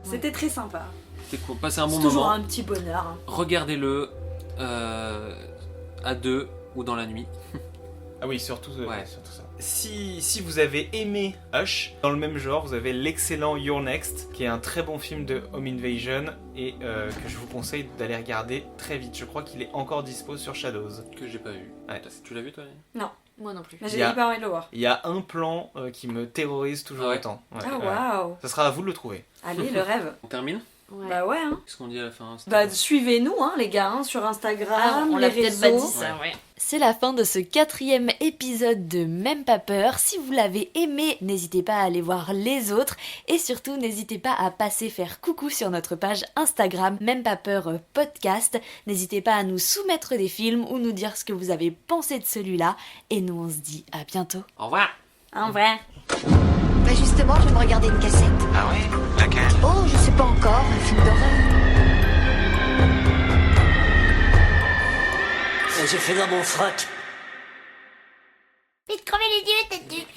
C'était très sympa. C'était cool. Passez un bon C'est toujours moment. un petit bonheur. hein. Regardez-le à deux ou dans la nuit. Ah oui, surtout, Ouais. surtout ça. Si vous avez aimé Hush, dans le même genre, vous avez l'excellent You're Next, qui est un très bon film de Home Invasion et que je vous conseille d'aller regarder très vite. Je crois qu'il est encore dispo sur Shadows. Que j'ai pas vu. Ouais. Tu l'as vu toi? Moi non plus. Mais Il j'ai y a- hyper envie de le voir. Il y a un plan qui me terrorise toujours Ah ouais. autant. Ouais, Ah ouais. waouh. Ça sera à vous de le trouver. Allez, le rêve. On termine? Ouais. Bah ouais, hein. Qu'est-ce qu'on dit à la fin? Bah suivez-nous, hein, les gars, hein, sur Instagram, Ah, on les l'a peut-être réseaux. pas dit ça, ouais. C'est la fin de ce 4e épisode de Même pas peur. Si vous l'avez aimé, n'hésitez pas à aller voir les autres et surtout n'hésitez pas à passer faire coucou sur notre page Instagram Même pas peur podcast. N'hésitez pas à nous soumettre des films ou nous dire ce que vous avez pensé de celui-là et nous on se dit à bientôt. Au revoir! En vrai. Bah justement, je vais me regarder une cassette. Ah oui? Laquelle? Oh, je sais pas encore, un film d'horreur. J'ai fait dans mon frac. Vite crever les yeux, tête de...